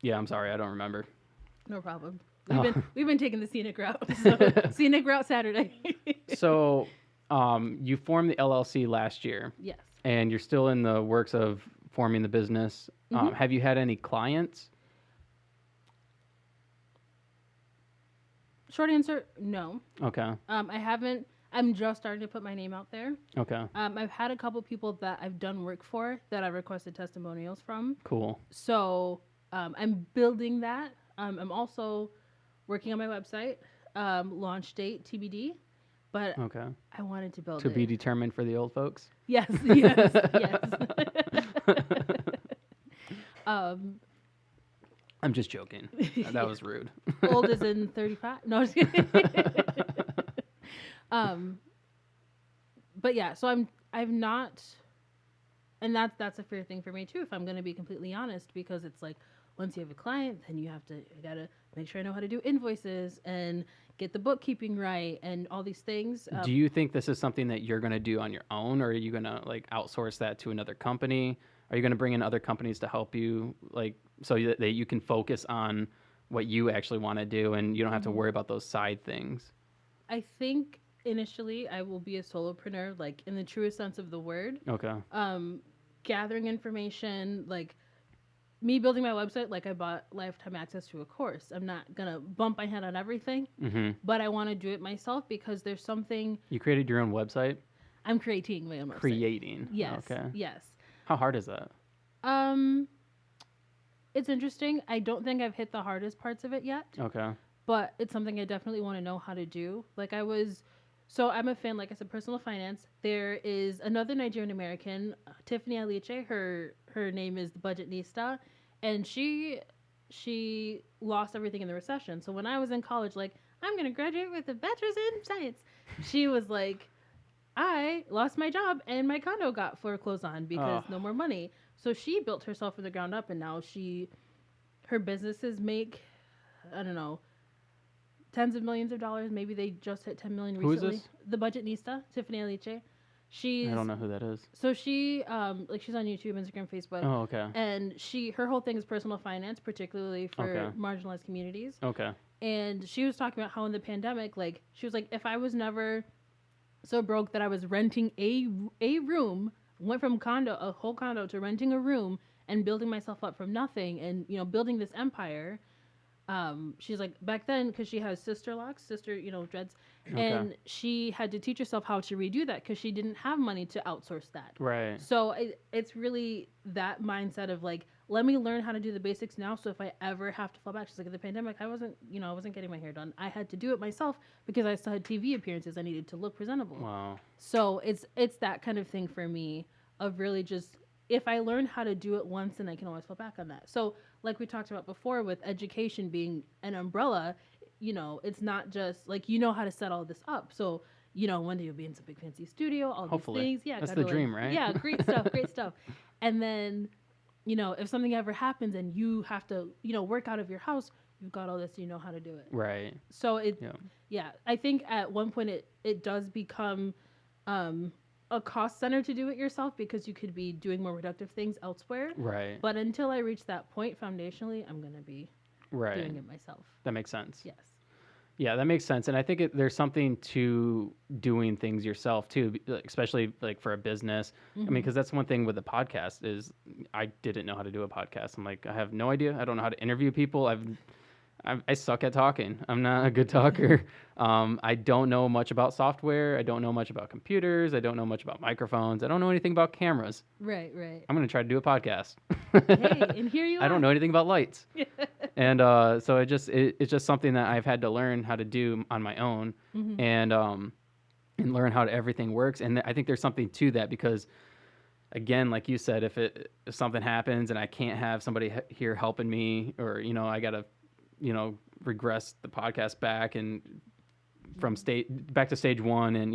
[SPEAKER 1] Yeah, I'm sorry, I don't remember.
[SPEAKER 2] No problem. We've been taking the scenic route. So scenic route Saturday.
[SPEAKER 1] So, You formed the LLC last year,
[SPEAKER 2] Yes.
[SPEAKER 1] and you're still in the works of forming the business. Have you had any clients?
[SPEAKER 2] Short answer, no.
[SPEAKER 1] Okay.
[SPEAKER 2] I haven't. I'm just starting to put my name out there.
[SPEAKER 1] Okay.
[SPEAKER 2] I've had a couple people that I've done work for that I requested testimonials from.
[SPEAKER 1] Cool.
[SPEAKER 2] So I'm building that. I'm also working on my website. Launch date TBD, but
[SPEAKER 1] Okay.
[SPEAKER 2] I wanted to build
[SPEAKER 1] To
[SPEAKER 2] it.
[SPEAKER 1] be determined for the old folks.
[SPEAKER 2] Yes, yes, yes.
[SPEAKER 1] I'm just joking. That was rude.
[SPEAKER 2] Old as in 35. No, I'm just kidding. But yeah, so I've not, and that's a fair thing for me too, if I'm going to be completely honest, because it's like, once you have a client, then you gotta make sure I know how to do invoices and get the bookkeeping right and all these things.
[SPEAKER 1] Do you think this is something that you're going to do on your own, or are you going to like outsource that to another company? Are you going to bring in other companies to help you, like, so that you can focus on what you actually want to do and you don't have to worry about those side things?
[SPEAKER 2] I think initially I will be a solopreneur, like in the truest sense of the word.
[SPEAKER 1] Okay.
[SPEAKER 2] Gathering information, like me building my website, like I bought lifetime access to a course. I'm not gonna bump my head on everything, but I want to do it myself because there's something.
[SPEAKER 1] You created your own website?
[SPEAKER 2] I'm creating my own website.
[SPEAKER 1] Creating.
[SPEAKER 2] Yes.
[SPEAKER 1] Okay.
[SPEAKER 2] Yes.
[SPEAKER 1] How hard is that?
[SPEAKER 2] It's interesting. I don't think I've hit the hardest parts of it yet.
[SPEAKER 1] Okay.
[SPEAKER 2] But it's something I definitely want to know how to do. So I'm a fan, like I said, personal finance. There is another Nigerian American, Tiffany Aliche. Her name is the Budgetnista, and she lost everything in the recession. So when I was in college, like, I'm gonna graduate with a bachelor's in science, she was like, I lost my job and my condo got foreclosed on because no more money. So she built herself from the ground up, and now her businesses make, I don't know, tens of millions of dollars. Maybe they just hit 10 million recently.
[SPEAKER 1] Who is this?
[SPEAKER 2] The Budgetnista, Tiffany Aliche.
[SPEAKER 1] I don't know who that is.
[SPEAKER 2] So she's on YouTube, Instagram, Facebook.
[SPEAKER 1] Oh, okay.
[SPEAKER 2] And her whole thing is personal finance, particularly for marginalized communities.
[SPEAKER 1] Okay.
[SPEAKER 2] And she was talking about how in the pandemic, like, she was like, if I was never so broke that I was renting a room, went from a whole condo to renting a room and building myself up from nothing and, building this empire. She's like, back then, because she has dreads, and she had to teach herself how to redo that because she didn't have money to outsource that.
[SPEAKER 1] Right.
[SPEAKER 2] So it's really that mindset of like, let me learn how to do the basics now. So if I ever have to fall back, she's like, in the pandemic, I wasn't getting my hair done. I had to do it myself because I still had TV appearances. I needed to look presentable.
[SPEAKER 1] Wow.
[SPEAKER 2] So it's that kind of thing for me of really just, if I learn how to do it once, then I can always fall back on that. So like we talked about before with education being an umbrella, it's not just like, how to set all this up. So, one day you'll be in some big fancy studio, all
[SPEAKER 1] Hopefully.
[SPEAKER 2] these things. Yeah.
[SPEAKER 1] That's the dream, right?
[SPEAKER 2] Yeah. Great stuff. Great stuff. And then, if something ever happens and you have to, work out of your house, you've got all this, you know how to do it.
[SPEAKER 1] Right.
[SPEAKER 2] So I think at one point it does become, a cost center to do it yourself because you could be doing more productive things elsewhere.
[SPEAKER 1] Right.
[SPEAKER 2] But until I reach that point foundationally, I'm going to be doing it myself.
[SPEAKER 1] That makes sense.
[SPEAKER 2] Yes.
[SPEAKER 1] Yeah, that makes sense. And I think there's something to doing things yourself too, especially like for a business. I mean, because that's one thing with the podcast is I didn't know how to do a podcast. I'm like, I have no idea. I don't know how to interview people. I suck at talking. I'm not a good talker. I don't know much about software. I don't know much about computers. I don't know much about microphones. I don't know anything about cameras.
[SPEAKER 2] Right.
[SPEAKER 1] I'm going to try to do a podcast.
[SPEAKER 2] Hey, and here you are.
[SPEAKER 1] I don't know anything about lights. And so it's just something that I've had to learn how to do on my own and learn how everything works. And I think there's something to that because, again, like you said, if something happens and I can't have somebody here helping me or, I got to regress the podcast back and from back to stage one and,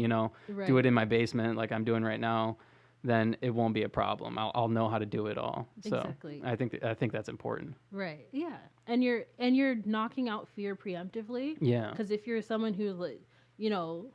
[SPEAKER 1] do it in my basement like I'm doing right now, then it won't be a problem. I'll know how to do it all. So
[SPEAKER 2] exactly.
[SPEAKER 1] I think that's important.
[SPEAKER 2] Right. Yeah. And you're knocking out fear preemptively.
[SPEAKER 1] Yeah.
[SPEAKER 2] Because if you're someone who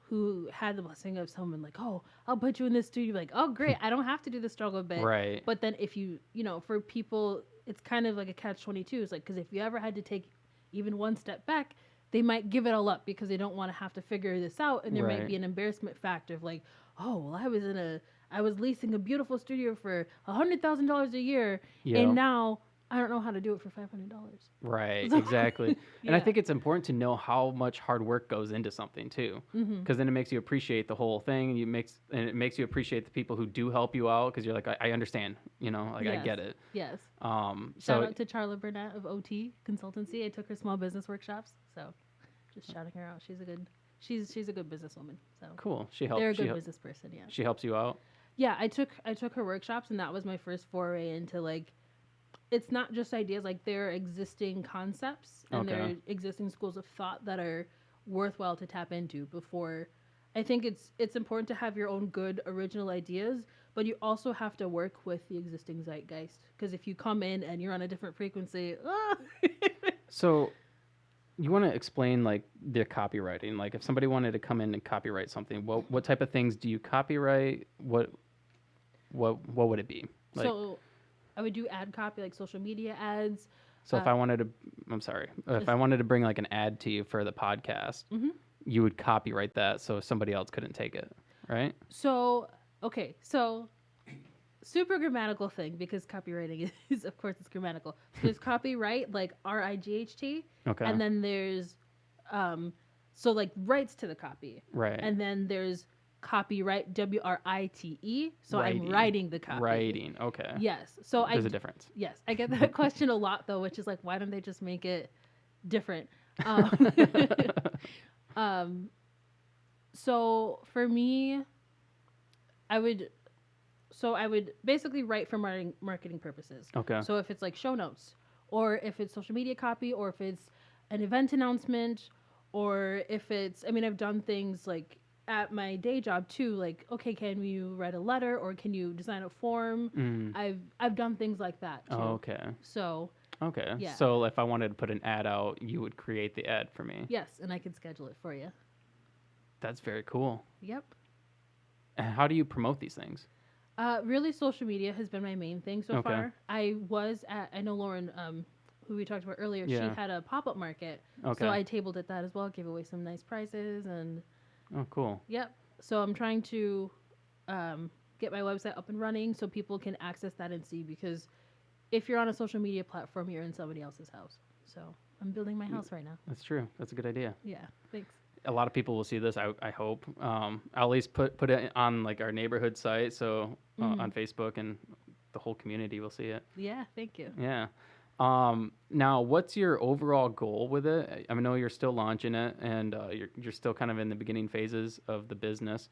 [SPEAKER 2] who had the blessing of someone like, oh, I'll put you in this studio, like, oh, great, I don't have to do the struggle bit.
[SPEAKER 1] Right.
[SPEAKER 2] But then if you, for people, it's kind of like a catch-22. It's like, because if you ever had to take even one step back, they might give it all up because they don't want to have to figure this out, and there might
[SPEAKER 1] Right.
[SPEAKER 2] be an embarrassment factor of like, oh, well, I was leasing a beautiful studio for $100,000 a year, and
[SPEAKER 1] Yeah.
[SPEAKER 2] now I don't know how to do it for $500.
[SPEAKER 1] Right,
[SPEAKER 2] So,
[SPEAKER 1] exactly. And I
[SPEAKER 2] yeah.
[SPEAKER 1] think it's important to know how much hard work goes into something too,
[SPEAKER 2] Mm-hmm.
[SPEAKER 1] because then it makes you appreciate the whole thing. And it makes you appreciate the people who do help you out, because you're like, I understand, like I
[SPEAKER 2] Yes.
[SPEAKER 1] get it.
[SPEAKER 2] Yes. Shout
[SPEAKER 1] So
[SPEAKER 2] out to Charla Burnett of OT Consultancy. I took her small business workshops, so just shouting her out. She's a good businesswoman. So
[SPEAKER 1] cool.
[SPEAKER 2] they're a good business person. Yeah.
[SPEAKER 1] She helps you out.
[SPEAKER 2] Yeah. I took her workshops, and that was my first foray into like, it's not just ideas, like there are existing concepts and there
[SPEAKER 1] Okay.
[SPEAKER 2] are existing schools of thought that are worthwhile to tap into before. I think it's important to have your own good original ideas, but you also have to work with the existing zeitgeist, because if you come in and you're on a different frequency,
[SPEAKER 1] So you want to explain like the copywriting? Like if somebody wanted to come in and copyright something, what type of things do you copyright? What would it be? Like,
[SPEAKER 2] so I would do ad copy, like social media ads.
[SPEAKER 1] so if I wanted to, I'm sorry, if I wanted to bring like an ad to you for the podcast,
[SPEAKER 2] Mm-hmm.
[SPEAKER 1] you would copyright that so somebody else couldn't take it, right?
[SPEAKER 2] So okay, so super grammatical thing, because copywriting is of course it's grammatical. So there's copyright, like RIGHT,
[SPEAKER 1] Okay.
[SPEAKER 2] and then there's so like rights to the copy,
[SPEAKER 1] Right.
[SPEAKER 2] and then there's copyright, WRITE. So I'm
[SPEAKER 1] Writing.
[SPEAKER 2] writing the copy.
[SPEAKER 1] Writing. Okay.
[SPEAKER 2] Yes. So
[SPEAKER 1] There's a difference.
[SPEAKER 2] yes, I get that question a lot though, which is like, why don't they just make it different? Um, um, so for me, I would basically write for marketing purposes.
[SPEAKER 1] Okay.
[SPEAKER 2] So if it's like show notes, or if it's social media copy, or if it's an event announcement, or if it's, I mean, I've done things like at my day job too, like, okay, can you write a letter, or can you design a form?
[SPEAKER 1] Mm.
[SPEAKER 2] I've done things like that too.
[SPEAKER 1] Oh, okay.
[SPEAKER 2] So
[SPEAKER 1] Okay.
[SPEAKER 2] Yeah.
[SPEAKER 1] So if I wanted to put an ad out, you would create the ad for me.
[SPEAKER 2] yes, and I can schedule it for you.
[SPEAKER 1] That's very cool.
[SPEAKER 2] Yep.
[SPEAKER 1] And how do you promote these things?
[SPEAKER 2] Really, social media has been my main thing so
[SPEAKER 1] Okay.
[SPEAKER 2] far. I know Lauren, who we talked about earlier,
[SPEAKER 1] Yeah.
[SPEAKER 2] she had a pop-up market.
[SPEAKER 1] Okay.
[SPEAKER 2] So I tabled at that as well, gave away some nice prizes, and
[SPEAKER 1] Oh, cool.
[SPEAKER 2] yep. So I'm trying to get my website up and running so people can access that and see, because if you're on a social media platform, you're in somebody else's house. So I'm building my house right now.
[SPEAKER 1] That's true. That's a good idea.
[SPEAKER 2] Yeah, thanks.
[SPEAKER 1] A lot of people will see this. I hope. I'll at least put it on like our neighborhood site, so on Facebook, and the whole community will see it.
[SPEAKER 2] Yeah, thank you.
[SPEAKER 1] Yeah. Now, what's your overall goal with it? I know you're still launching it, and you're still kind of in the beginning phases of the business.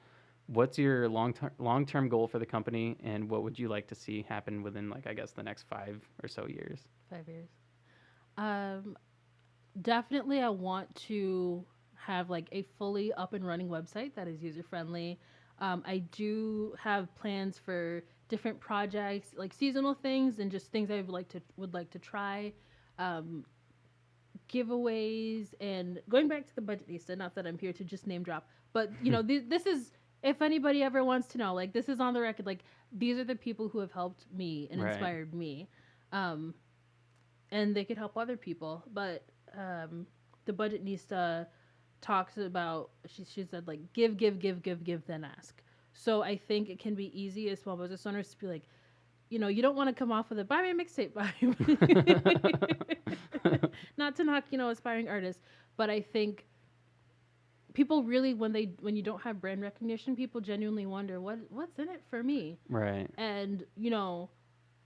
[SPEAKER 1] What's your long-term goal for the company, and what would you like to see happen within, like, I guess, the next 5 or so years?
[SPEAKER 2] 5 years. Definitely, I want to have like a fully up and running website that is user friendly. I do have plans for different projects, like seasonal things and just things I would like to try. Giveaways, and going back to the budgetista. Not that I'm here to just name drop, but this is, if anybody ever wants to know, like, this is on the record. Like, these are the people who have helped me and
[SPEAKER 1] Right.
[SPEAKER 2] inspired me, and they could help other people. But the budgetista talks about, she said, like, give, then ask. So I think it can be easy as small business owners to be like, you don't want to come off with a buy me a mixtape vibe. Not to knock, aspiring artists, but I think people really, when you don't have brand recognition, people genuinely wonder what's in it for me.
[SPEAKER 1] Right.
[SPEAKER 2] And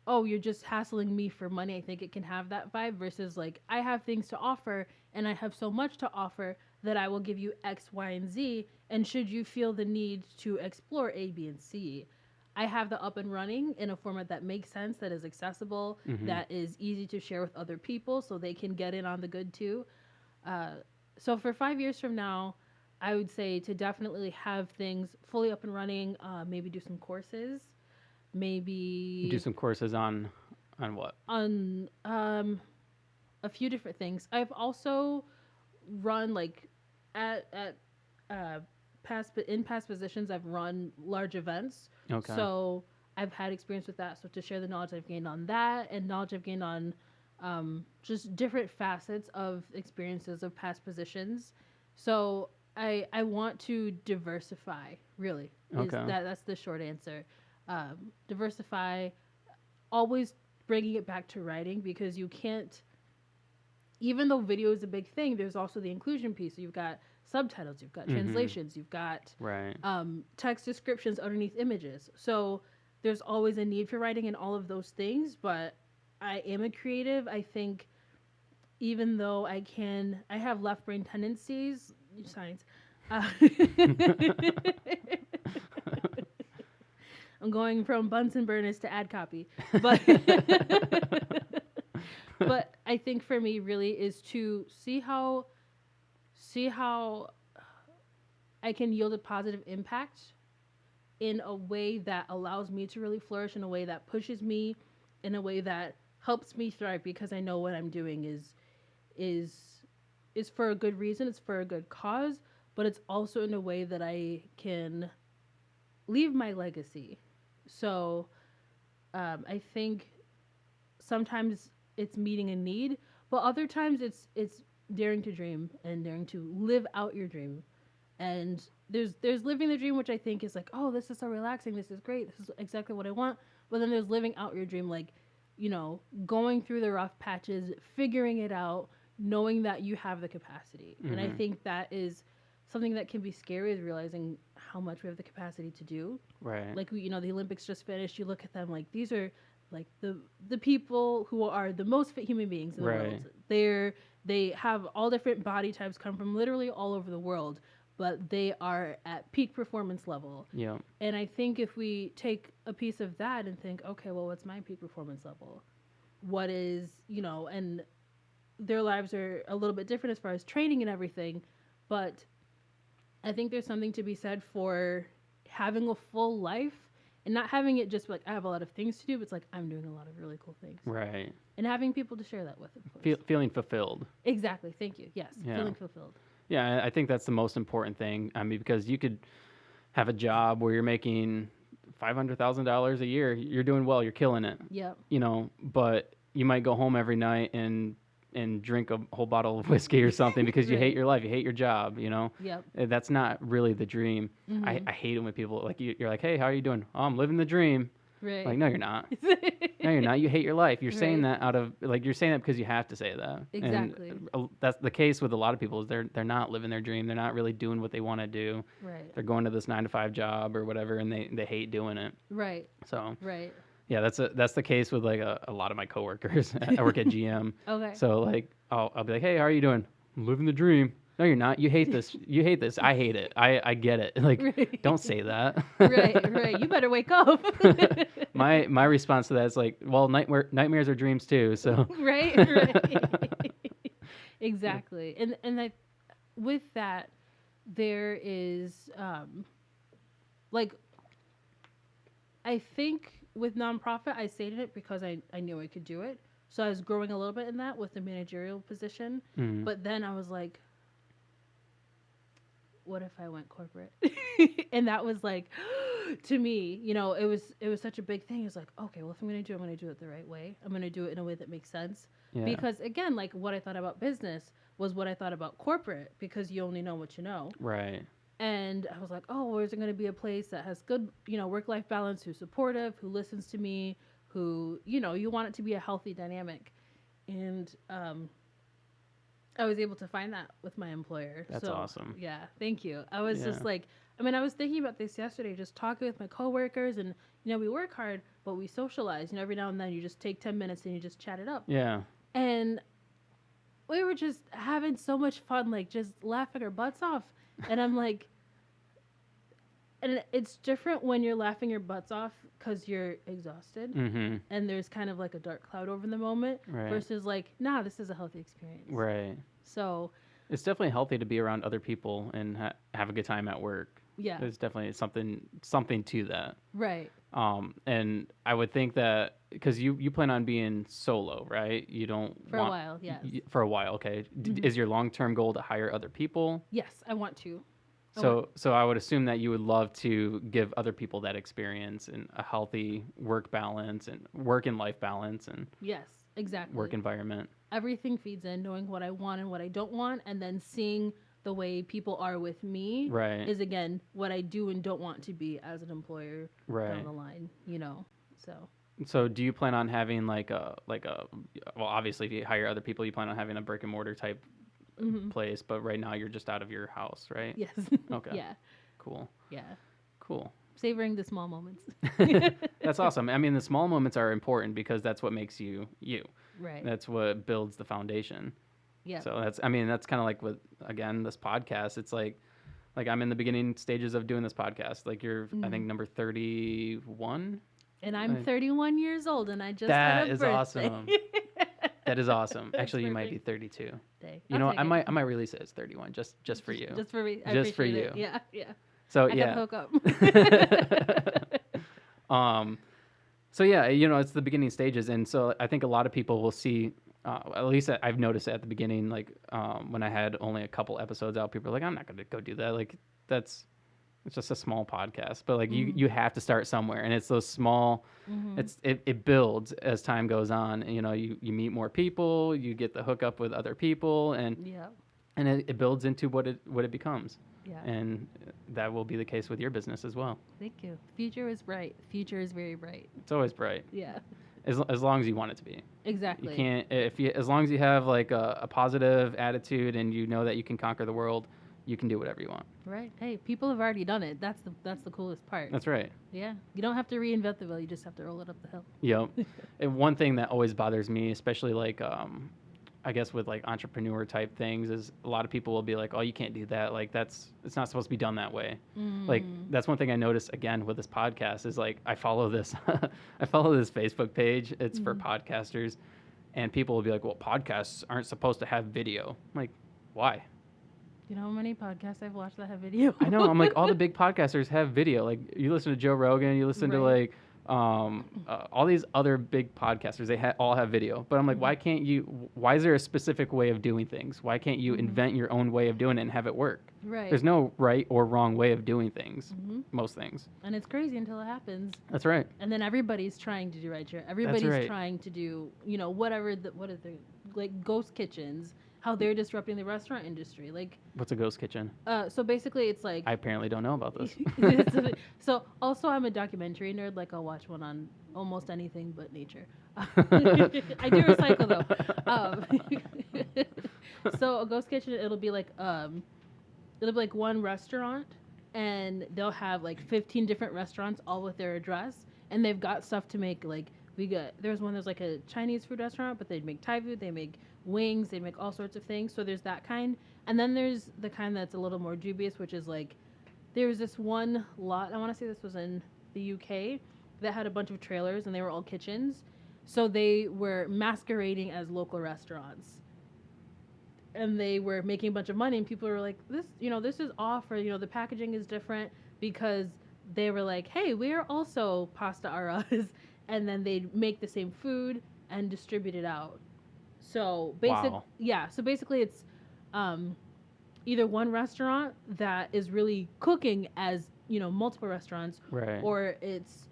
[SPEAKER 2] oh, you're just hassling me for money. I think it can have that vibe versus like, I have things to offer, and I have so much to offer that I will give you X, Y, and Z. And should you feel the need to explore A, B, and C, I have the up and running in a format that makes sense, that is accessible, that is easy to share with other people so they can get in on the good too. So for 5 years from now, I would say to definitely have things fully up and running, maybe do some courses, maybe
[SPEAKER 1] Do some courses on what?
[SPEAKER 2] on a few different things. I've also run like at past positions, I've run large events.
[SPEAKER 1] Okay.
[SPEAKER 2] So I've had experience with that. So to share the knowledge I've gained on that, and knowledge I've gained on just different facets of experiences of past positions. So I want to diversify. Really,
[SPEAKER 1] Okay.
[SPEAKER 2] that's the short answer. Diversify, always bringing it back to writing, because you can't, even though video is a big thing, there's also the inclusion piece. So you've got subtitles, you've got translations, you've got
[SPEAKER 1] Right.
[SPEAKER 2] text descriptions underneath images. So there's always a need for writing and all of those things. But I am a creative. I think even though I have left brain tendencies, science. I'm going from Bunsen burners to ad copy, but but I think for me really is to see how I can yield a positive impact in a way that allows me to really flourish, in a way that pushes me, in a way that helps me thrive, because I know what I'm doing is is for a good reason, it's for a good cause, but it's also in a way that I can leave my legacy. So I think sometimes it's meeting a need, but other times it's daring to dream and daring to live out your dream. And there's living the dream, which I think is like, oh, this is so relaxing, this is great, this is exactly what I want. But then there's living out your dream, like, going through the rough patches, figuring it out, knowing that you have the capacity. And I think that is something that can be scary, is realizing how much we have the capacity to do.
[SPEAKER 1] Right.
[SPEAKER 2] Like, the Olympics just finished, you look at them, like, these are like the people who are the most fit human beings in the
[SPEAKER 1] Right.
[SPEAKER 2] world. They have all different body types, come from literally all over the world, but they are at peak performance level.
[SPEAKER 1] Yeah.
[SPEAKER 2] And I think if we take a piece of that and think, okay, well, what's my peak performance level? What is, and their lives are a little bit different as far as training and everything, but I think there's something to be said for having a full life and not having it just like, I have a lot of things to do, but it's like, I'm doing a lot of really cool things.
[SPEAKER 1] Right.
[SPEAKER 2] And having people to share that with, of course.
[SPEAKER 1] Feeling fulfilled.
[SPEAKER 2] Exactly. Thank you. Yes.
[SPEAKER 1] Yeah.
[SPEAKER 2] Feeling fulfilled.
[SPEAKER 1] Yeah, I think that's the most important thing. I mean, because you could have a job where you're making $500,000 a year, you're doing well, you're killing it.
[SPEAKER 2] Yep.
[SPEAKER 1] But you might go home every night and drink a whole bottle of whiskey or something because you
[SPEAKER 2] Right.
[SPEAKER 1] hate your life, you hate your job.
[SPEAKER 2] Yep.
[SPEAKER 1] That's not really the dream. I hate it when people like you're like, hey, how are you doing? Oh, I'm living the dream.
[SPEAKER 2] Right.
[SPEAKER 1] Like, no, you're not. No, you're not. You hate your life. You're saying
[SPEAKER 2] Right.
[SPEAKER 1] that out of you're saying that because you have to say that.
[SPEAKER 2] Exactly.
[SPEAKER 1] And that's the case with a lot of people. Is they're not living their dream. They're not really doing what they want to do.
[SPEAKER 2] Right.
[SPEAKER 1] They're going to this 9-to-5 job or whatever, and they hate doing it.
[SPEAKER 2] Right.
[SPEAKER 1] So
[SPEAKER 2] Right.
[SPEAKER 1] yeah, that's the case with like a lot of my coworkers. I work at GM.
[SPEAKER 2] Okay.
[SPEAKER 1] So like I'll be like, hey, how are you doing? I'm living the dream. No, you're not. You hate this. You hate this. I hate it. I get it. Like,
[SPEAKER 2] Right.
[SPEAKER 1] don't say that.
[SPEAKER 2] Right. You better wake up.
[SPEAKER 1] My response to that is like, well, nightmares are dreams too. So
[SPEAKER 2] Right. Exactly. And that, with that, there is like, I think with nonprofit, I stated it because I knew I could do it. So I was growing a little bit in that with the managerial position. But then I was like, what if I went corporate? And that was like, to me, it was such a big thing. It's like, okay, well, if I'm going to do it the right way. I'm going to do it in a way that makes sense.
[SPEAKER 1] yeah.
[SPEAKER 2] Because again, like, what I thought about business was what I thought about corporate, because you only know what you know.
[SPEAKER 1] Right.
[SPEAKER 2] And I was like, oh, well, is there going to be a place that has good, work-life balance, who's supportive, who listens to me, who, you want it to be a healthy dynamic. And I was able to find that with my employer.
[SPEAKER 1] That's awesome.
[SPEAKER 2] Yeah, thank you. I was just
[SPEAKER 1] Yeah.
[SPEAKER 2] like, I was thinking about this yesterday, just talking with my coworkers, and, we work hard, but we socialize. Every now and then you just take 10 minutes and you just chat it up.
[SPEAKER 1] Yeah.
[SPEAKER 2] And we were just having so much fun, like just laughing our butts off. And I'm like, and it's different when you're laughing your butts off because you're exhausted
[SPEAKER 1] Mm-hmm.
[SPEAKER 2] and there's kind of like a dark cloud over the moment,
[SPEAKER 1] Right.
[SPEAKER 2] versus like, nah, this is a healthy experience.
[SPEAKER 1] Right.
[SPEAKER 2] So
[SPEAKER 1] It's definitely healthy to be around other people and have a good time at work.
[SPEAKER 2] yeah,
[SPEAKER 1] There's definitely something to that.
[SPEAKER 2] right.
[SPEAKER 1] And I would think that because you plan on being solo, right? You don't
[SPEAKER 2] For a while, yes.
[SPEAKER 1] For a while, okay. Is your long-term goal to hire other people?
[SPEAKER 2] Yes, I want to.
[SPEAKER 1] So I would assume that you would love to give other people that experience and a healthy work balance and work and life balance and
[SPEAKER 2] Yes. Exactly.
[SPEAKER 1] work environment.
[SPEAKER 2] Everything feeds in, knowing what I want and what I don't want, and then seeing the way people are with me
[SPEAKER 1] Right.
[SPEAKER 2] is, again, what I do and don't want to be as an employer
[SPEAKER 1] Right.
[SPEAKER 2] down the line, you know?
[SPEAKER 1] So do you plan on having well, obviously if you hire other people, you plan on having a brick and mortar type place, but right now you're just out of your house, right?
[SPEAKER 2] Yes.
[SPEAKER 1] Okay.
[SPEAKER 2] Yeah.
[SPEAKER 1] Cool.
[SPEAKER 2] Yeah.
[SPEAKER 1] Cool.
[SPEAKER 2] Savoring the small moments.
[SPEAKER 1] That's awesome. I mean, the small moments are important because that's what makes you you.
[SPEAKER 2] Right.
[SPEAKER 1] That's what builds the foundation.
[SPEAKER 2] Yeah.
[SPEAKER 1] So that's kind of like with, again, this podcast. It's like I'm in the beginning stages of doing this podcast. Like you're, I think, number 31.
[SPEAKER 2] And I'm 31 years old, and I just
[SPEAKER 1] That
[SPEAKER 2] had a
[SPEAKER 1] is
[SPEAKER 2] birthday.
[SPEAKER 1] awesome. That is awesome.
[SPEAKER 2] That's
[SPEAKER 1] Actually, you might be
[SPEAKER 2] perfect.
[SPEAKER 1] 32.
[SPEAKER 2] Day.
[SPEAKER 1] You
[SPEAKER 2] I'll
[SPEAKER 1] know,
[SPEAKER 2] take
[SPEAKER 1] I
[SPEAKER 2] it.
[SPEAKER 1] might release it as 31, just for you.
[SPEAKER 2] Just for me. I
[SPEAKER 1] Just for
[SPEAKER 2] appreciate it.
[SPEAKER 1] you.
[SPEAKER 2] Yeah. Yeah.
[SPEAKER 1] So
[SPEAKER 2] I
[SPEAKER 1] yeah.
[SPEAKER 2] can hook up.
[SPEAKER 1] So yeah, you know, it's the beginning stages, and so I think a lot of people will see. At least I've noticed it at the beginning, like when I had only a couple episodes out, people are like, "I'm not going to go do that." Like it's just a small podcast, but like you have to start somewhere, and it's those small. It builds as time goes on. And, you know, you meet more people, you get the hookup with other people, and
[SPEAKER 2] Yeah.
[SPEAKER 1] and it builds into what it becomes.
[SPEAKER 2] Yeah.
[SPEAKER 1] And that will be the case with your business as well.
[SPEAKER 2] Thank you. The future is bright. The future is very bright.
[SPEAKER 1] It's always bright.
[SPEAKER 2] Yeah.
[SPEAKER 1] As long as you want it to be.
[SPEAKER 2] Exactly.
[SPEAKER 1] You can't, as long as you have like a positive attitude and you know that you can conquer the world, you can do whatever you want.
[SPEAKER 2] Right. Hey, people have already done it. That's the coolest part.
[SPEAKER 1] That's right.
[SPEAKER 2] Yeah. You don't have to reinvent the wheel. You just have to roll it up the hill.
[SPEAKER 1] Yep. And one thing that always bothers me, especially like, I guess with like entrepreneur type things, is a lot of people will be like, "Oh, you can't do that. Like it's not supposed to be done that way." Like that's one thing I noticed again with this podcast is like I follow this Facebook page. It's for podcasters, and people will be like, "Well, podcasts aren't supposed to have video." I'm like, why?
[SPEAKER 2] You know how many podcasts I've watched that have video?
[SPEAKER 1] I know. I'm like, all the big podcasters have video. Like you listen to Joe Rogan, you listen to like all these other big podcasters, they all have video. But I'm like, why is there a specific way of doing things? Why can't you invent your own way of doing it and have it work?
[SPEAKER 2] Right.
[SPEAKER 1] There's no right or wrong way of doing things, most things.
[SPEAKER 2] And it's crazy until it happens.
[SPEAKER 1] That's right.
[SPEAKER 2] And then everybody's trying to do right here. Everybody's
[SPEAKER 1] right.
[SPEAKER 2] trying to do, you know, what are the like ghost kitchens, how they're disrupting the restaurant industry. Like,
[SPEAKER 1] What's a ghost kitchen?
[SPEAKER 2] so basically it's like,
[SPEAKER 1] I apparently don't know about this.
[SPEAKER 2] so also I'm a documentary nerd. Like I'll watch one on almost anything but nature. I do recycle though. So a ghost kitchen, it'll be like one restaurant, and they'll have like 15 different restaurants all with their address, and they've got stuff to make. Like there's like a Chinese food restaurant, but they make Thai food, they make wings, they make all sorts of things. So there's that kind, and then there's the kind that's a little more dubious, which is like there's this one lot, I want to say this was in the UK, that had a bunch of trailers and they were all kitchens, so they were masquerading as local restaurants, and they were making a bunch of money, and people were like, this is off, or the packaging is different, because they were like, hey, we are also pasta aras, and then they'd make the same food and distribute it out. So basically it's either one restaurant that is really cooking as multiple restaurants,
[SPEAKER 1] Right.
[SPEAKER 2] or it's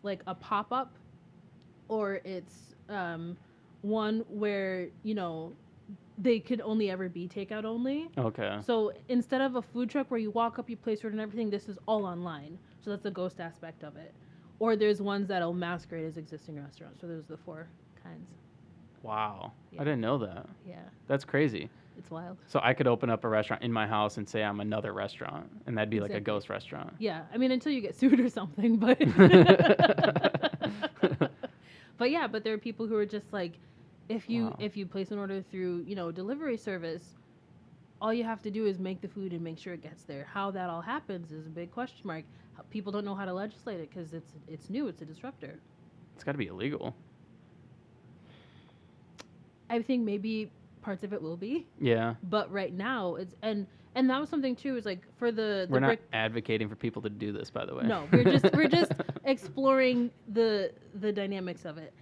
[SPEAKER 2] like a pop-up, or it's one where they could only ever be takeout only.
[SPEAKER 1] Okay.
[SPEAKER 2] So instead of a food truck where you walk up, you place order and everything, this is all online. So that's the ghost aspect of it. Or there's ones that'll masquerade as existing restaurants. So there's the four kinds.
[SPEAKER 1] Wow.
[SPEAKER 2] Yeah.
[SPEAKER 1] I didn't know that.
[SPEAKER 2] Yeah,
[SPEAKER 1] That's crazy.
[SPEAKER 2] it's wild.
[SPEAKER 1] So I could open up a restaurant in my house and say I'm another restaurant, and that'd be like a
[SPEAKER 2] Exactly.
[SPEAKER 1] ghost restaurant.
[SPEAKER 2] Yeah, I mean, until you get sued or something, but but there are people who are just like, if you place an order through delivery service, all you have to do is make the food and make sure it gets there. How that all happens is a big question mark. People don't know how to legislate it because it's new. It's a disruptor.
[SPEAKER 1] It's got to be illegal.
[SPEAKER 2] I think maybe parts of it will be,
[SPEAKER 1] Yeah.
[SPEAKER 2] but right now it's and that was something too. Is like for the
[SPEAKER 1] We're not
[SPEAKER 2] brick.
[SPEAKER 1] advocating for people to do this, by the way.
[SPEAKER 2] No, we're just exploring the dynamics of it.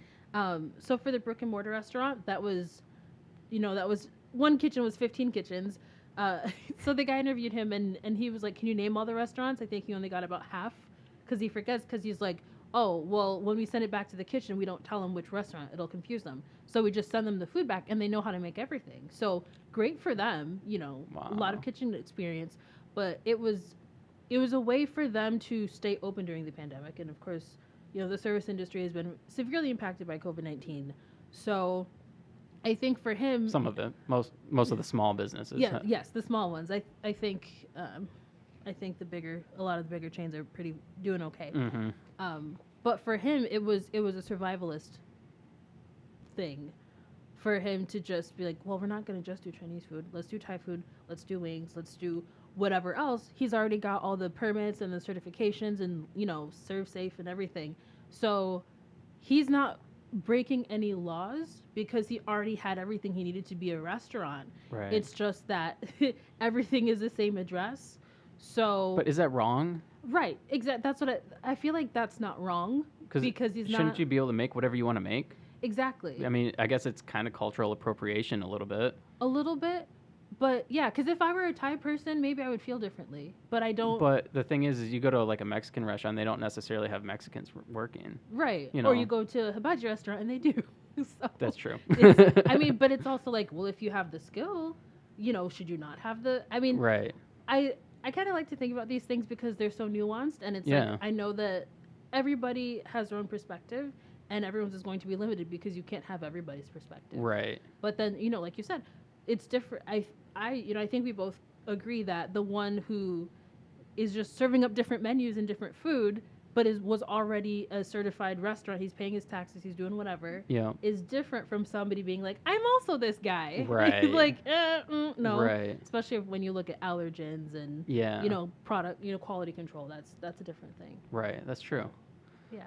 [SPEAKER 2] So for the brick and mortar restaurant, that was one kitchen was 15 kitchens. So the guy interviewed him and he was like, "Can you name all the restaurants?" I think he only got about half because he forgets, because he's like, oh, well, when we send it back to the kitchen, we don't tell them which restaurant. It'll confuse them. So we just send them the food back, and they know how to make everything. So great for them, you know, a lot of
[SPEAKER 1] Wow.
[SPEAKER 2] kitchen experience. But it was a way for them to stay open during the pandemic. And of course, you know, the service industry has been severely impacted by COVID-19. So I think for him,
[SPEAKER 1] Some of it, most of the small businesses.
[SPEAKER 2] yeah, yes, the small ones. I think a lot of the bigger chains are pretty doing okay.
[SPEAKER 1] Mm-hmm.
[SPEAKER 2] But for him, it was a survivalist thing for him to just be like, well, we're not going to just do Chinese food. Let's do Thai food. Let's do wings. Let's do whatever else. He's already got all the permits and the certifications and, you know, serve safe and everything. So he's not breaking any laws because he already had everything he needed to be a restaurant.
[SPEAKER 1] Right.
[SPEAKER 2] It's just that everything is the same address. So
[SPEAKER 1] But is that wrong?
[SPEAKER 2] right, exactly. That's what I feel like. That's not wrong because he's
[SPEAKER 1] shouldn't
[SPEAKER 2] not
[SPEAKER 1] you be able to make whatever you want to make?
[SPEAKER 2] exactly
[SPEAKER 1] I mean, I guess it's kind of cultural appropriation a little bit.
[SPEAKER 2] a little bit. But yeah, because if I were a Thai person, maybe I would feel differently. But I don't.
[SPEAKER 1] But the thing is you go to like a Mexican restaurant, they don't necessarily have Mexicans working.
[SPEAKER 2] Right.
[SPEAKER 1] You
[SPEAKER 2] Or
[SPEAKER 1] know.
[SPEAKER 2] you go to a hibachi restaurant and they do. So
[SPEAKER 1] That's true.
[SPEAKER 2] I mean, but it's also like, well, if you have the skill, you know, should you not have the? I mean,
[SPEAKER 1] Right.
[SPEAKER 2] I kind of like to think about these things because they're so nuanced, and it's
[SPEAKER 1] Yeah.
[SPEAKER 2] like I know that everybody has their own perspective, and everyone's is going to be limited because you can't have everybody's perspective.
[SPEAKER 1] Right.
[SPEAKER 2] But then, you know, like you said, it's different. I think we both agree that the one who is just serving up different menus and different food, but was already a certified restaurant, he's paying his taxes, he's doing whatever,
[SPEAKER 1] Yeah.
[SPEAKER 2] is different from somebody being like, I'm also this guy.
[SPEAKER 1] Right.
[SPEAKER 2] like, no.
[SPEAKER 1] Right.
[SPEAKER 2] Especially when you look at allergens and,
[SPEAKER 1] Yeah.
[SPEAKER 2] you know, product, you know, quality control. That's a different thing.
[SPEAKER 1] Right. That's true.
[SPEAKER 2] Yeah.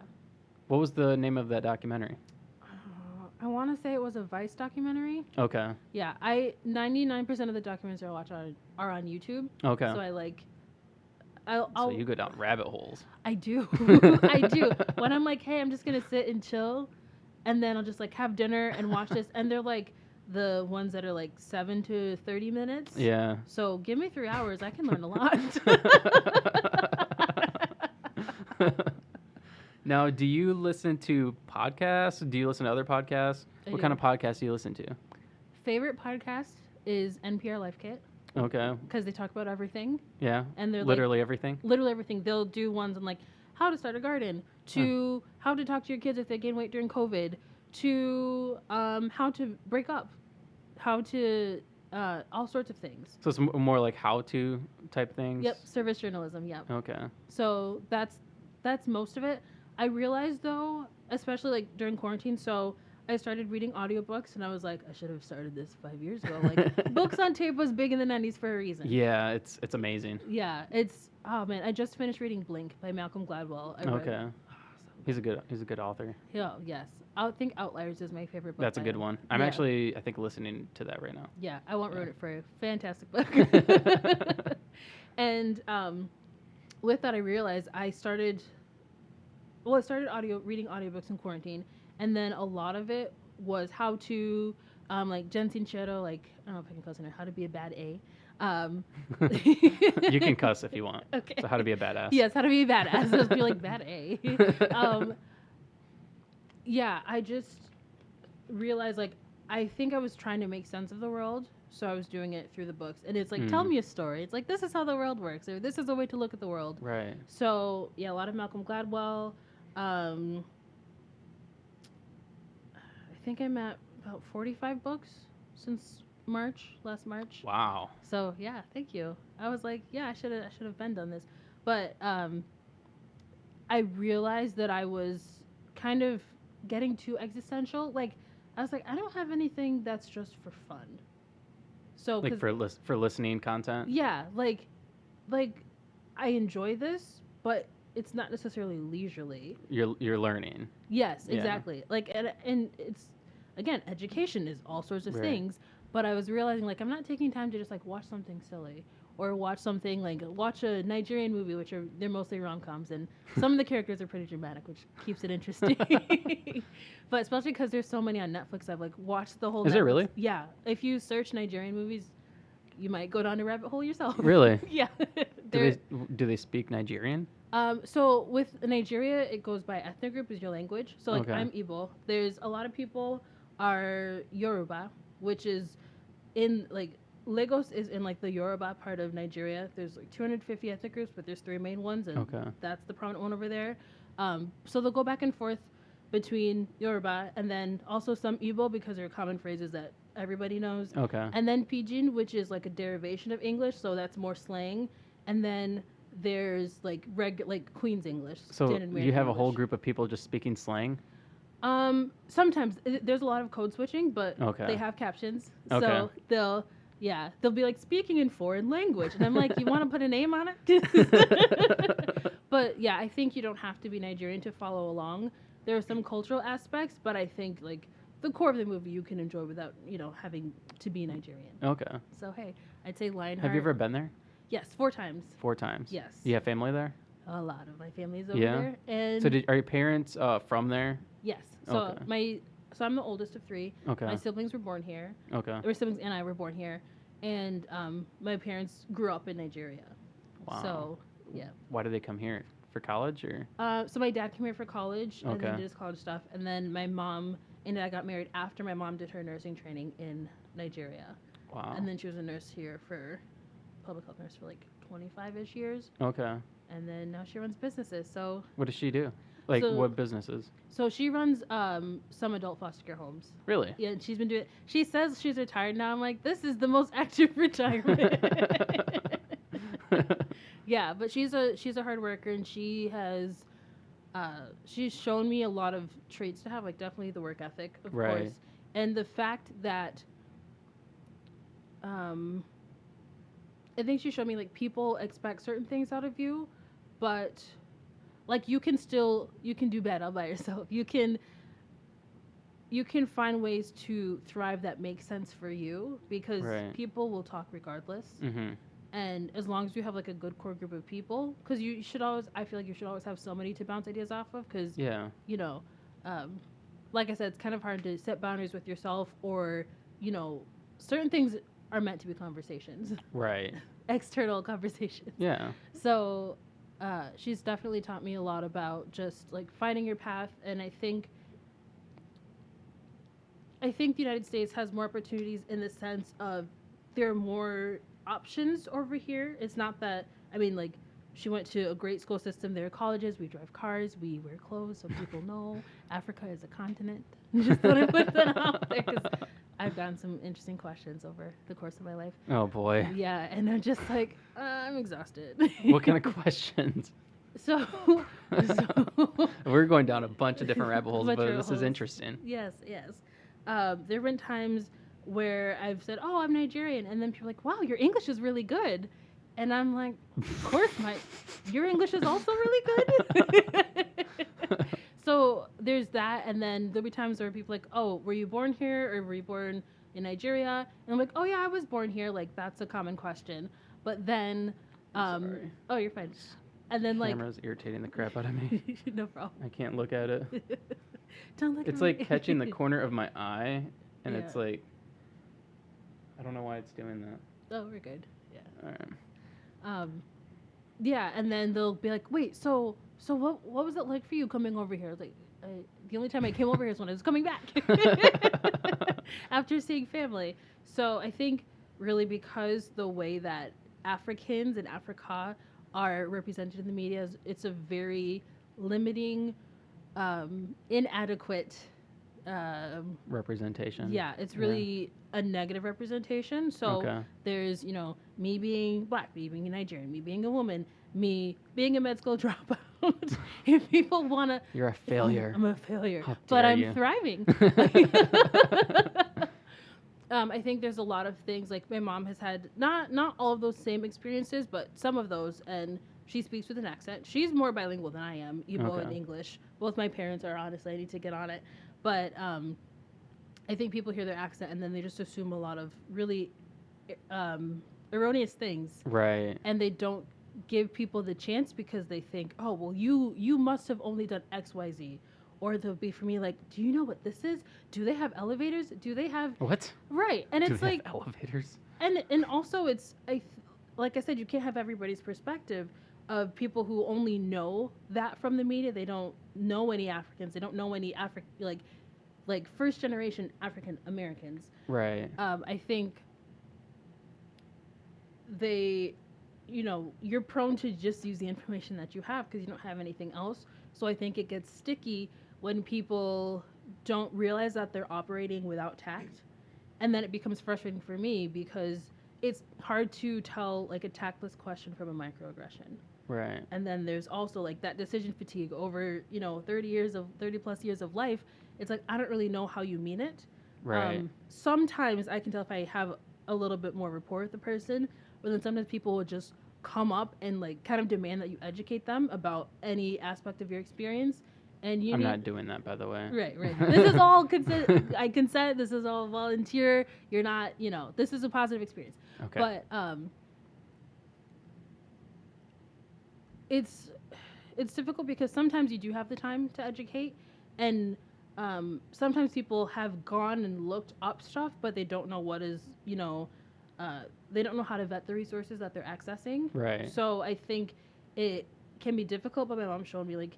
[SPEAKER 1] What was the name of that documentary?
[SPEAKER 2] I want to say it was a Vice documentary.
[SPEAKER 1] Okay.
[SPEAKER 2] Yeah, 99% of the documentaries I watch are on YouTube.
[SPEAKER 1] Okay.
[SPEAKER 2] So
[SPEAKER 1] So
[SPEAKER 2] I'll
[SPEAKER 1] you go down rabbit holes.
[SPEAKER 2] I do. I do. When I'm like, hey, I'm just going to sit and chill, and then I'll just like have dinner and watch this. And they're like the ones that are like 7 to 30 minutes.
[SPEAKER 1] Yeah.
[SPEAKER 2] So give me 3 hours. I can learn a lot.
[SPEAKER 1] Now, do you listen to podcasts? Do you listen to other podcasts?
[SPEAKER 2] I
[SPEAKER 1] What
[SPEAKER 2] do.
[SPEAKER 1] kind of podcasts do you listen to?
[SPEAKER 2] Favorite podcast is NPR Life Kit
[SPEAKER 1] Okay.
[SPEAKER 2] because they talk about everything.
[SPEAKER 1] Yeah.
[SPEAKER 2] And they're
[SPEAKER 1] Literally everything.
[SPEAKER 2] literally everything. They'll do ones on like how to start a garden, to how to talk to your kids if they gain weight during COVID, to how to break up, how to all sorts of things.
[SPEAKER 1] So it's more like how-to type things?
[SPEAKER 2] Yep, service journalism. Yep.
[SPEAKER 1] Okay.
[SPEAKER 2] So that's most of it. I realized though, especially like during quarantine, so I started reading audiobooks and I was like, I should have started this 5 years ago. Like books on tape was big in the 90s for a reason.
[SPEAKER 1] Yeah, it's amazing.
[SPEAKER 2] Yeah, oh man, I just finished reading Blink by Malcolm Gladwell. I read-
[SPEAKER 1] Okay. He's a good author.
[SPEAKER 2] Yeah, yes. I think Outliers is my favorite book.
[SPEAKER 1] That's a
[SPEAKER 2] by
[SPEAKER 1] good
[SPEAKER 2] him.
[SPEAKER 1] one. I'm
[SPEAKER 2] Yeah.
[SPEAKER 1] actually, I think, listening to that right now.
[SPEAKER 2] Yeah, I won't ruin
[SPEAKER 1] Yeah.
[SPEAKER 2] it for you. Fantastic book. And with that, I realized I started reading audiobooks in quarantine, and then a lot of it was how to, like Jen Sincero, like I don't know if I can cuss in her, how to be a bad A.
[SPEAKER 1] You can cuss if you want.
[SPEAKER 2] Okay.
[SPEAKER 1] So how to be a badass.
[SPEAKER 2] Yes, how to be a badass. Just be like bad A. Yeah, I just realized like I think I was trying to make sense of the world, so I was doing it through the books. And it's like, tell me a story. It's like this is how the world works, or this is a way to look at the world.
[SPEAKER 1] Right.
[SPEAKER 2] So yeah, a lot of Malcolm Gladwell. I think I'm at about 45 books since last March.
[SPEAKER 1] Wow.
[SPEAKER 2] So yeah, thank you. I was like, yeah, I should have been done this, but I realized that I was kind of getting too existential. Like I was like, I don't have anything that's just for fun. So
[SPEAKER 1] Like for listening content.
[SPEAKER 2] yeah, like I enjoy this, but it's not necessarily leisurely.
[SPEAKER 1] You're learning.
[SPEAKER 2] Yes,
[SPEAKER 1] Yeah.
[SPEAKER 2] exactly. Like and it's again, education is all sorts of
[SPEAKER 1] Right.
[SPEAKER 2] things, but I was realizing like I'm not taking time to just like watch something silly or watch something like watch a Nigerian movie, which they're mostly rom-coms, and some of the characters are pretty dramatic, which keeps it interesting. But especially because there's so many on Netflix, I've like watched the whole.
[SPEAKER 1] Is there
[SPEAKER 2] Netflix.
[SPEAKER 1] really?
[SPEAKER 2] Yeah. If you search Nigerian movies, you might go down a rabbit hole yourself.
[SPEAKER 1] Really?
[SPEAKER 2] Yeah.
[SPEAKER 1] Do they speak Nigerian?
[SPEAKER 2] So with Nigeria, it goes by ethnic group is your language. So like
[SPEAKER 1] Okay.
[SPEAKER 2] I'm Igbo. There's a lot of people are Yoruba, which is in like Lagos is in like the Yoruba part of Nigeria. There's like 250 ethnic groups, but there's three main ones, and
[SPEAKER 1] Okay.
[SPEAKER 2] that's the prominent one over there. So they'll go back and forth between Yoruba and then also some Igbo because there are common phrases that everybody knows.
[SPEAKER 1] Okay.
[SPEAKER 2] And then Pidgin, which is like a derivation of English, so that's more slang. And then there's like like Queen's English.
[SPEAKER 1] So
[SPEAKER 2] standard
[SPEAKER 1] you
[SPEAKER 2] American
[SPEAKER 1] have a whole
[SPEAKER 2] English.
[SPEAKER 1] group of people just speaking slang?
[SPEAKER 2] Sometimes there's a lot of code switching, but
[SPEAKER 1] Okay.
[SPEAKER 2] they have captions,
[SPEAKER 1] Okay.
[SPEAKER 2] so they'll be like speaking in foreign language, and I'm like, you want to put a name on it? But yeah, I think you don't have to be Nigerian to follow along. There are some cultural aspects, but I think like the core of the movie you can enjoy without having to be Nigerian.
[SPEAKER 1] Okay.
[SPEAKER 2] So hey, I'd say Lionheart.
[SPEAKER 1] Have you ever been there?
[SPEAKER 2] Yes, 4 times.
[SPEAKER 1] 4 times.
[SPEAKER 2] Yes.
[SPEAKER 1] You have family there?
[SPEAKER 2] A lot of my family's over
[SPEAKER 1] Yeah?
[SPEAKER 2] there, and
[SPEAKER 1] So are your parents from there?
[SPEAKER 2] yes. So
[SPEAKER 1] Okay.
[SPEAKER 2] I'm the oldest of 3.
[SPEAKER 1] Okay.
[SPEAKER 2] My siblings were born here.
[SPEAKER 1] Okay.
[SPEAKER 2] Or siblings and I were born here, and my parents grew up in Nigeria.
[SPEAKER 1] Wow.
[SPEAKER 2] So yeah.
[SPEAKER 1] Why did they come here? For college or?
[SPEAKER 2] So my dad came here for college and then
[SPEAKER 1] Okay.
[SPEAKER 2] did his college stuff, and then my mom and I got married after my mom did her nursing training in Nigeria,
[SPEAKER 1] Wow.
[SPEAKER 2] and then she was a nurse here for public health nurse for like 25-ish years,
[SPEAKER 1] Okay.
[SPEAKER 2] and then now she runs businesses. So
[SPEAKER 1] What does she do? Like
[SPEAKER 2] So-
[SPEAKER 1] what businesses?
[SPEAKER 2] she runs some adult foster care homes.
[SPEAKER 1] Really?
[SPEAKER 2] Yeah, and she's been doing. She says she's retired now. I'm like, this is the most active retirement. Yeah, but she's a hard worker, and she's shown me a lot of traits to have, like definitely the work ethic, of
[SPEAKER 1] Right.
[SPEAKER 2] course, and the fact that I think she showed me like people expect certain things out of you, but like you can do bad all by yourself. You can find ways to thrive that make sense for you, because
[SPEAKER 1] Right.
[SPEAKER 2] people will talk regardless.
[SPEAKER 1] Mm-hmm.
[SPEAKER 2] And as long as you have like a good core group of people, because I feel like you should always have somebody to bounce ideas off of, because
[SPEAKER 1] Yeah.
[SPEAKER 2] like I said, it's kind of hard to set boundaries with yourself, or certain things are meant to be conversations,
[SPEAKER 1] Right.
[SPEAKER 2] external conversations.
[SPEAKER 1] Yeah.
[SPEAKER 2] So she's definitely taught me a lot about just like finding your path, and I think the United States has more opportunities in the sense of there are more options over here. It's not that, like, she went to a great school system. There are colleges. We drive cars. We wear clothes, so people know Africa is a continent. Just want to put that out there, because I've gotten some interesting questions over the course of my life.
[SPEAKER 1] Oh boy.
[SPEAKER 2] Yeah, and I'm just like, I'm exhausted.
[SPEAKER 1] What kind of questions?
[SPEAKER 2] So
[SPEAKER 1] We're going down a bunch of different rabbit holes,
[SPEAKER 2] Bunch
[SPEAKER 1] but
[SPEAKER 2] of
[SPEAKER 1] this is
[SPEAKER 2] holes.
[SPEAKER 1] interesting.
[SPEAKER 2] Yes. There have been times where I've said, "Oh, I'm Nigerian," and then people are like, "Wow, your English is really good," and I'm like, "Of course, your English is also really good." So there's that, and then there'll be times where people are like, "Oh, were you born here, or were you born in Nigeria?" And I'm like, "Oh yeah, I was born here." Like that's a common question, but then,
[SPEAKER 1] Sorry.
[SPEAKER 2] oh, you're fine. And then
[SPEAKER 1] Camera's irritating the crap out of me.
[SPEAKER 2] no problem.
[SPEAKER 1] I can't look at it.
[SPEAKER 2] Don't look
[SPEAKER 1] It's
[SPEAKER 2] at
[SPEAKER 1] like
[SPEAKER 2] me.
[SPEAKER 1] catching the corner of my eye, and it's
[SPEAKER 2] Yeah.
[SPEAKER 1] like, I don't know why it's doing that.
[SPEAKER 2] Oh, we're good. Yeah.
[SPEAKER 1] All right.
[SPEAKER 2] Yeah, and then they'll be like, "Wait, so what was it like for you coming over here?" Like, the only time I came over here is when I was coming back after seeing family. So I think really because the way that Africans and Africa are represented in the media, it's a very limiting, inadequate.
[SPEAKER 1] Representation.
[SPEAKER 2] Yeah, it's really a negative representation. So
[SPEAKER 1] Okay.
[SPEAKER 2] there's, me being black, me being a Nigerian, me being a woman, me being a med school dropout. If people want to...
[SPEAKER 1] You're a failure.
[SPEAKER 2] I'm a failure.
[SPEAKER 1] How
[SPEAKER 2] But
[SPEAKER 1] dare
[SPEAKER 2] I'm
[SPEAKER 1] you.
[SPEAKER 2] thriving. I think there's a lot of things, like my mom has had, not all of those same experiences, but some of those, and she speaks with an accent. She's more bilingual than I am, Igbo and
[SPEAKER 1] Okay.
[SPEAKER 2] English. Both my parents are, honestly, I need to get on it. But I think people hear their accent and then they just assume a lot of really erroneous things,
[SPEAKER 1] Right.
[SPEAKER 2] and they don't give people the chance because they think, oh, well, you must have only done X, Y, Z. Or they'll be for me like, do you know what this is? Do they have elevators? Do they have...
[SPEAKER 1] What?
[SPEAKER 2] Right. And
[SPEAKER 1] Do
[SPEAKER 2] it's
[SPEAKER 1] they
[SPEAKER 2] like...
[SPEAKER 1] have elevators?
[SPEAKER 2] And also it's... like I said, you can't have everybody's perspective of people who only know that from the media. They don't know any Africans. They don't know any like first generation African Americans.
[SPEAKER 1] Right.
[SPEAKER 2] I think they, you're prone to just use the information that you have because you don't have anything else. So I think it gets sticky when people don't realize that they're operating without tact. And then it becomes frustrating for me because it's hard to tell like a tactless question from a microaggression.
[SPEAKER 1] Right.
[SPEAKER 2] And then there's also like that decision fatigue over, 30 plus years of life. It's like, I don't really know how you mean it.
[SPEAKER 1] Right.
[SPEAKER 2] Sometimes I can tell if I have a little bit more rapport with the person, but then sometimes people will just come up and like kind of demand that you educate them about any aspect of your experience. And
[SPEAKER 1] I'm not doing that, by the way.
[SPEAKER 2] Right. This is all I consent. This is all volunteer. You're not, this is a positive experience.
[SPEAKER 1] Okay.
[SPEAKER 2] But it's difficult because sometimes you do have the time to educate, and sometimes people have gone and looked up stuff, but they don't know what is, they don't know how to vet the resources that they're accessing.
[SPEAKER 1] Right.
[SPEAKER 2] So I think it can be difficult, but my mom showed me like,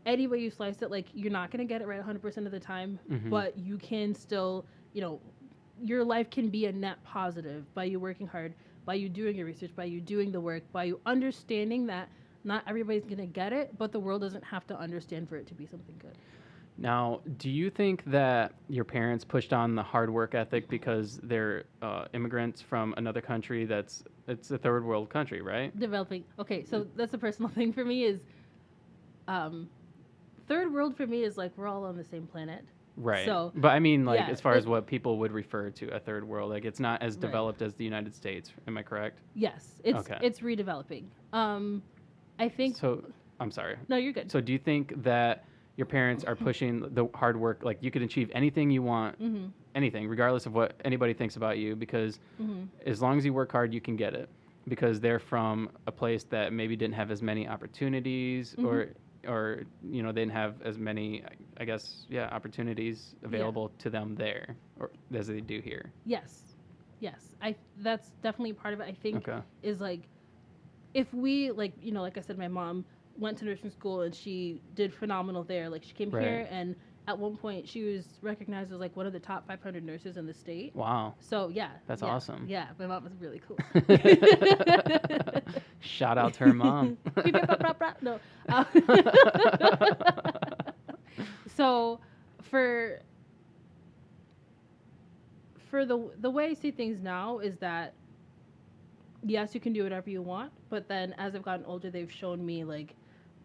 [SPEAKER 2] any way you slice it, like you're not going to get it right 100% of the time, but you can still, your life can be a net positive by you working hard, by you doing your research, by you doing the work, by you understanding that not everybody's going to get it, but the world doesn't have to understand for it to be something good.
[SPEAKER 1] Now, do you think that your parents pushed on the hard work ethic because they're immigrants from another country it's a third world country, right?
[SPEAKER 2] Developing. Okay, so that's a personal thing for me is, third world for me is like we're all on the same planet.
[SPEAKER 1] Right.
[SPEAKER 2] So,
[SPEAKER 1] but I mean, like,
[SPEAKER 2] yeah,
[SPEAKER 1] as far as what people would refer to a third world, like, it's not as
[SPEAKER 2] Right.
[SPEAKER 1] developed as the United States. Am I correct?
[SPEAKER 2] Yes, it's redeveloping. I think.
[SPEAKER 1] So, I'm sorry.
[SPEAKER 2] No, you're good.
[SPEAKER 1] So, do you think that your parents are pushing the hard work? Like, you could achieve anything you want, anything, regardless of what anybody thinks about you, because as long as you work hard, you can get it. Because they're from a place that maybe didn't have as many opportunities, or they didn't have as many, I guess, opportunities available to them there, or as they do here.
[SPEAKER 2] Yes. That's definitely part of it. I think
[SPEAKER 1] Okay.
[SPEAKER 2] is like, if we like I said, my mom went to nursing school and she did phenomenal there. Like she came
[SPEAKER 1] Right.
[SPEAKER 2] here, and at one point she was recognized as like one of the top 500 nurses in the state.
[SPEAKER 1] Wow.
[SPEAKER 2] So
[SPEAKER 1] That's
[SPEAKER 2] yeah,
[SPEAKER 1] awesome.
[SPEAKER 2] Yeah, my mom was really cool.
[SPEAKER 1] Shout out to her mom.
[SPEAKER 2] No. So for the way I see things now is that yes, you can do whatever you want, but then as I've gotten older, they've shown me like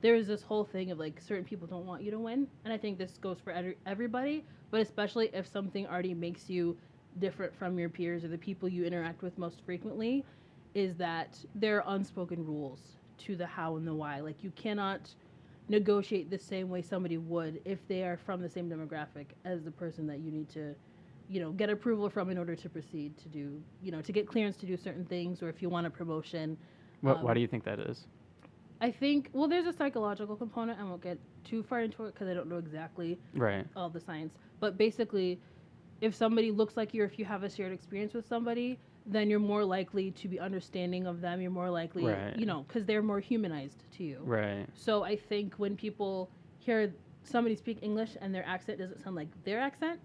[SPEAKER 2] there is this whole thing of like certain people don't want you to win, and I think this goes for everybody, but especially if something already makes you different from your peers or the people you interact with most frequently, is that there are unspoken rules to the how and the why. Like you cannot negotiate the same way somebody would if they are from the same demographic as the person that you need to get approval from in order to proceed to do, to get clearance to do certain things, or if you want a promotion.
[SPEAKER 1] Why do you think that is?
[SPEAKER 2] I think, well, there's a psychological component. I won't get too far into it because I don't know exactly all the science. But basically, if somebody looks like you, or if you have a shared experience with somebody, then you're more likely to be understanding of them. You're more likely, because they're more humanized to you.
[SPEAKER 1] Right.
[SPEAKER 2] So I think when people hear somebody speak English and their accent doesn't sound like their accent,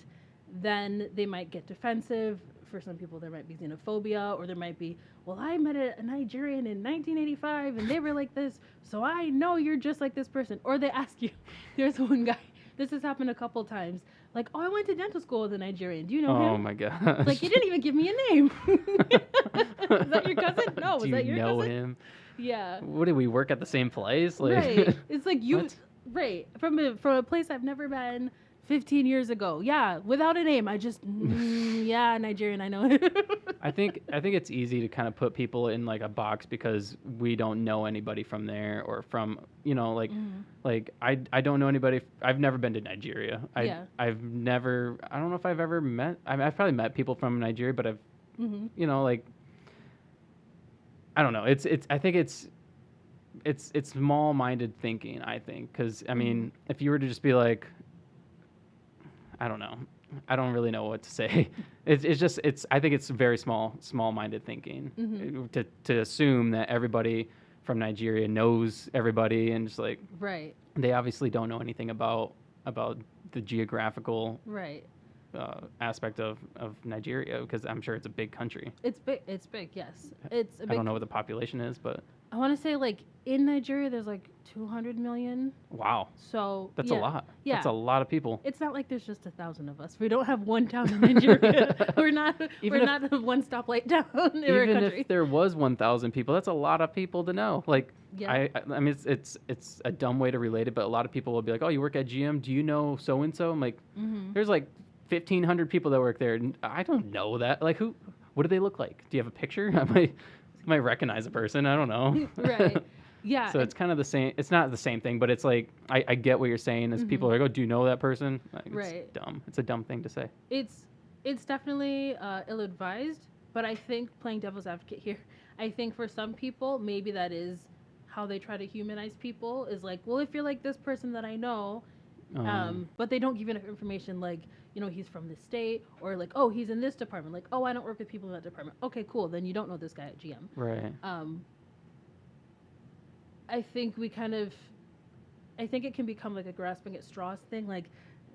[SPEAKER 2] then they might get defensive. For some people, there might be xenophobia, or there might be, well, I met a Nigerian in 1985 and they were like this, so I know you're just like this person. Or they ask you, there's one guy, this has happened a couple times, like, oh, I went to dental school with a Nigerian. Do you know him?
[SPEAKER 1] Oh my gosh.
[SPEAKER 2] Like, you didn't even give me a name. Is that your cousin? No, was that your cousin? Do you know
[SPEAKER 1] him?
[SPEAKER 2] Yeah.
[SPEAKER 1] What, did we work at the same place? Like,
[SPEAKER 2] right. It's like you,
[SPEAKER 1] what?
[SPEAKER 2] Right. From a place I've never been 15 years ago. Yeah. Without a name. I just, Nigerian, I know.
[SPEAKER 1] I think it's easy to kind of put people in like a box because we don't know anybody from there, or from, like I don't know anybody. I've never been to Nigeria. I've never, I don't know if I've ever met, I've probably met people from Nigeria, but I've, like, I don't know. I think it's small-minded thinking, I think. Because, I mean, if you were to just be like, I don't know. I don't really know what to say. I think it's very small-minded thinking to assume that everybody from Nigeria knows everybody, and just like
[SPEAKER 2] Right.
[SPEAKER 1] they obviously don't know anything about the geographical
[SPEAKER 2] Right.
[SPEAKER 1] aspect of Nigeria, because I'm sure it's a big country.
[SPEAKER 2] It's big. It's big. Yes. It's a
[SPEAKER 1] I
[SPEAKER 2] big.
[SPEAKER 1] don't know what the population is, but
[SPEAKER 2] I want to say like in Nigeria, there's like 200 million.
[SPEAKER 1] wow,
[SPEAKER 2] So
[SPEAKER 1] that's
[SPEAKER 2] yeah.
[SPEAKER 1] a lot.
[SPEAKER 2] Yeah.
[SPEAKER 1] That's a lot of people.
[SPEAKER 2] It's not like there's just 1,000 of us. We don't have one town in Nigeria. we're not.
[SPEAKER 1] Even
[SPEAKER 2] we're
[SPEAKER 1] if-
[SPEAKER 2] not a one stoplight town. We're a
[SPEAKER 1] Even
[SPEAKER 2] country.
[SPEAKER 1] if there was 1,000 people, that's a lot of people to know. Like,
[SPEAKER 2] Yeah.
[SPEAKER 1] I mean, it's a dumb way to relate it, but a lot of people will be like, "Oh, you work at GM? Do you know so and so?" I'm like, "There's like 1,500 people that work there. And I don't know that. Like, who? What do they look like? Do you have a picture? I might recognize a person. I don't know."
[SPEAKER 2] Right. Yeah.
[SPEAKER 1] So it's kind of the same. It's not the same thing, but it's like I get what you're saying. Is people are like, "Oh, do you know that person?" Like, it's
[SPEAKER 2] Right.
[SPEAKER 1] dumb. It's a dumb thing to say.
[SPEAKER 2] It's definitely ill-advised, but I think playing devil's advocate here, I think for some people maybe that is how they try to humanize people, is like, well, if you're like this person that I know, but they don't give you enough information, like, you know, he's from this state, or like, oh, he's in this department, like, oh, I don't work with people in that department. Okay, cool, then you don't know this guy at GM.
[SPEAKER 1] Right.
[SPEAKER 2] I think it can become like a grasping at straws thing, like,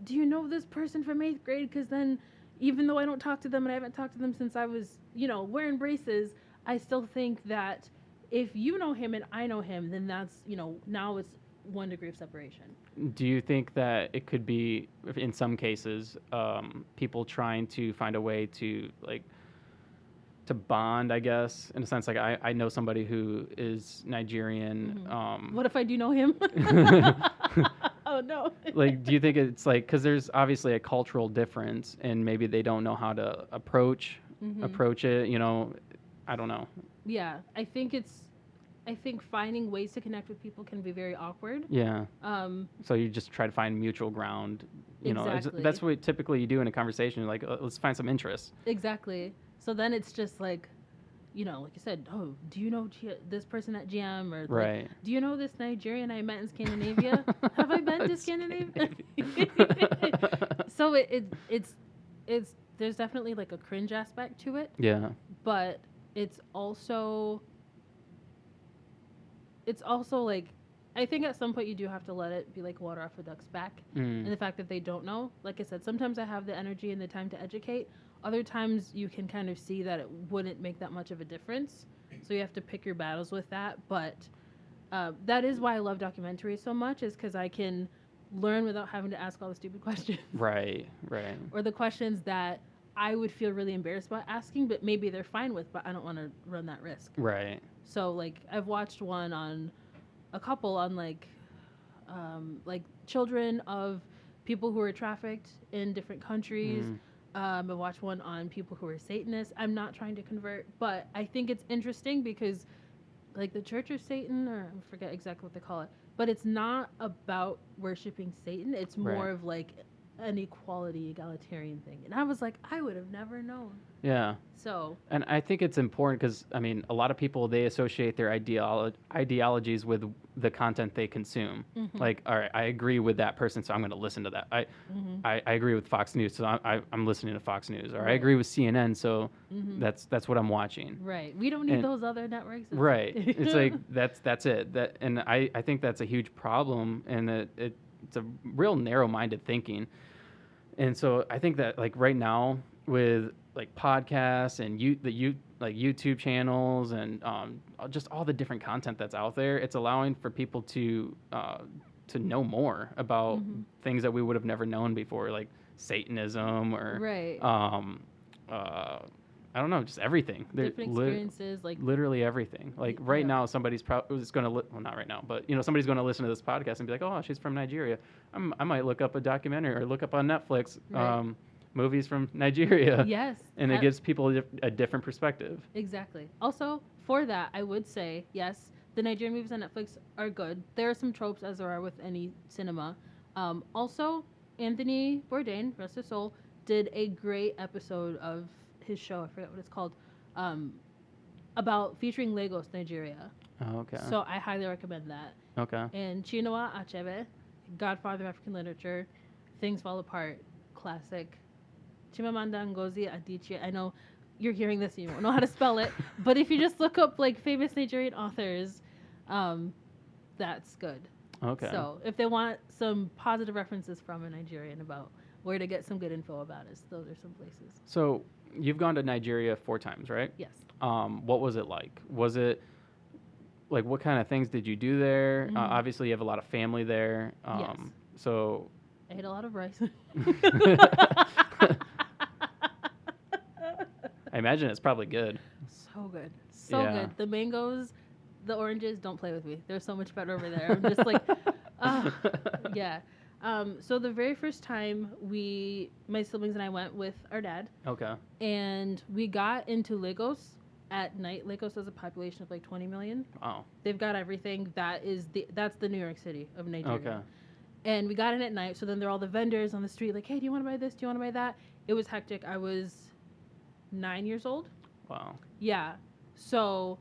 [SPEAKER 2] do you know this person from 8th grade? Because then, even though I don't talk to them and I haven't talked to them since I was, you know, wearing braces, I still think that if you know him and I know him, then that's, you know, now it's 1 degree of separation.
[SPEAKER 1] Do you think that it could be, in some cases, people trying to find a way to like to bond? I guess in a sense, like I know somebody who is Nigerian.
[SPEAKER 2] What if I do know him? Oh no.
[SPEAKER 1] Like, do you think it's like, because there's obviously a cultural difference, and maybe they don't know how to approach it? You know, I don't know.
[SPEAKER 2] Yeah, I think finding ways to connect with people can be very awkward.
[SPEAKER 1] Yeah. So you just try to find mutual ground. You know,
[SPEAKER 2] Exactly.
[SPEAKER 1] that's what typically you do in a conversation. Like, let's find some interest.
[SPEAKER 2] Exactly. So then it's just like, you know, like you said, oh, do you know this person at GM? Or like,
[SPEAKER 1] Right.
[SPEAKER 2] do you know this Nigerian I met in Scandinavia? Have I been to Scandinavia? So it's there's definitely like a cringe aspect to it,
[SPEAKER 1] Yeah.
[SPEAKER 2] but it's also like, I think at some point you do have to let it be like water off a duck's back. And the fact that they don't know, like I said, sometimes I have the energy and the time to educate. Other times you can kind of see that it wouldn't make that much of a difference. So you have to pick your battles with that. But that is why I love documentaries so much, is because I can learn without having to ask all the stupid questions.
[SPEAKER 1] Right.
[SPEAKER 2] Or the questions that I would feel really embarrassed about asking, but maybe they're fine with, but I don't want to run that risk.
[SPEAKER 1] Right.
[SPEAKER 2] So like I've watched a couple on like children of people who are trafficked in different countries. I watched one on people who are Satanists. I'm not trying to convert, but I think it's interesting because like the Church of Satan, or I forget exactly what they call it, but it's not about worshiping Satan. It's more of like an equality, egalitarian thing. And I was like, I would have never known.
[SPEAKER 1] Yeah.
[SPEAKER 2] So.
[SPEAKER 1] And I think it's important because, I mean, a lot of people, they associate their ideologies with the content they consume. Like, all right, I agree with that person, so I'm going to listen to that. I agree with Fox News, so I'm listening to Fox News. Or I agree with CNN, so that's what I'm watching.
[SPEAKER 2] Right. We don't need those other networks.
[SPEAKER 1] Right. It's like, that's it. And I think that's a huge problem, and it's a real narrow-minded thinking. And so I think that, like, right now with like podcasts and like YouTube channels and just all the different content that's out there, it's allowing for people to know more about things that we would have never known before, like Satanism or I don't know, just everything.
[SPEAKER 2] Different experiences, like
[SPEAKER 1] literally everything. Like right now, somebody's probably going to, well, not right now, but you know, somebody's going to listen to this podcast and be like, oh, she's from Nigeria. I might look up a documentary or look up on Netflix movies from Nigeria.
[SPEAKER 2] Yes.
[SPEAKER 1] And it gives people a different perspective.
[SPEAKER 2] Exactly. Also, for that, I would say, yes, the Nigerian movies on Netflix are good. There are some tropes, as there are with any cinema. Also, Anthony Bourdain, rest his soul, did a great episode of his show, I forget what it's called, about featuring Lagos, Nigeria.
[SPEAKER 1] Oh, okay.
[SPEAKER 2] So I highly recommend that.
[SPEAKER 1] Okay.
[SPEAKER 2] And Chinua Achebe, Godfather of African Literature, Things Fall Apart, classic. Chimamanda Ngozi Adichie, I know you're hearing this and you won't know how to spell it, but if you just look up like famous Nigerian authors, That's good.
[SPEAKER 1] Okay.
[SPEAKER 2] So if they want some positive references from a Nigerian about where to get some good info about us, those are some places.
[SPEAKER 1] So you've gone to Nigeria 4 times, right?
[SPEAKER 2] Yes.
[SPEAKER 1] What was it like? Was it like what kind of things did you do there? Obviously, you have a lot of family there.
[SPEAKER 2] Yes.
[SPEAKER 1] So
[SPEAKER 2] I ate a lot of rice.
[SPEAKER 1] I imagine it's probably good.
[SPEAKER 2] So good. So
[SPEAKER 1] Yeah.
[SPEAKER 2] good. The mangoes, the oranges, don't play with me. They're so much better over there. I'm just like, yeah. So the very first time my siblings and I went with our dad,
[SPEAKER 1] Okay.
[SPEAKER 2] and we got into Lagos at night. Lagos has a population of like 20 million.
[SPEAKER 1] Oh.
[SPEAKER 2] They've got everything. That's the New York City of Nigeria.
[SPEAKER 1] Okay.
[SPEAKER 2] And we got in at night. So then there are all the vendors on the street like, hey, do you want to buy this? Do you want to buy that? It was hectic. I was 9 years old.
[SPEAKER 1] Wow.
[SPEAKER 2] Yeah. So,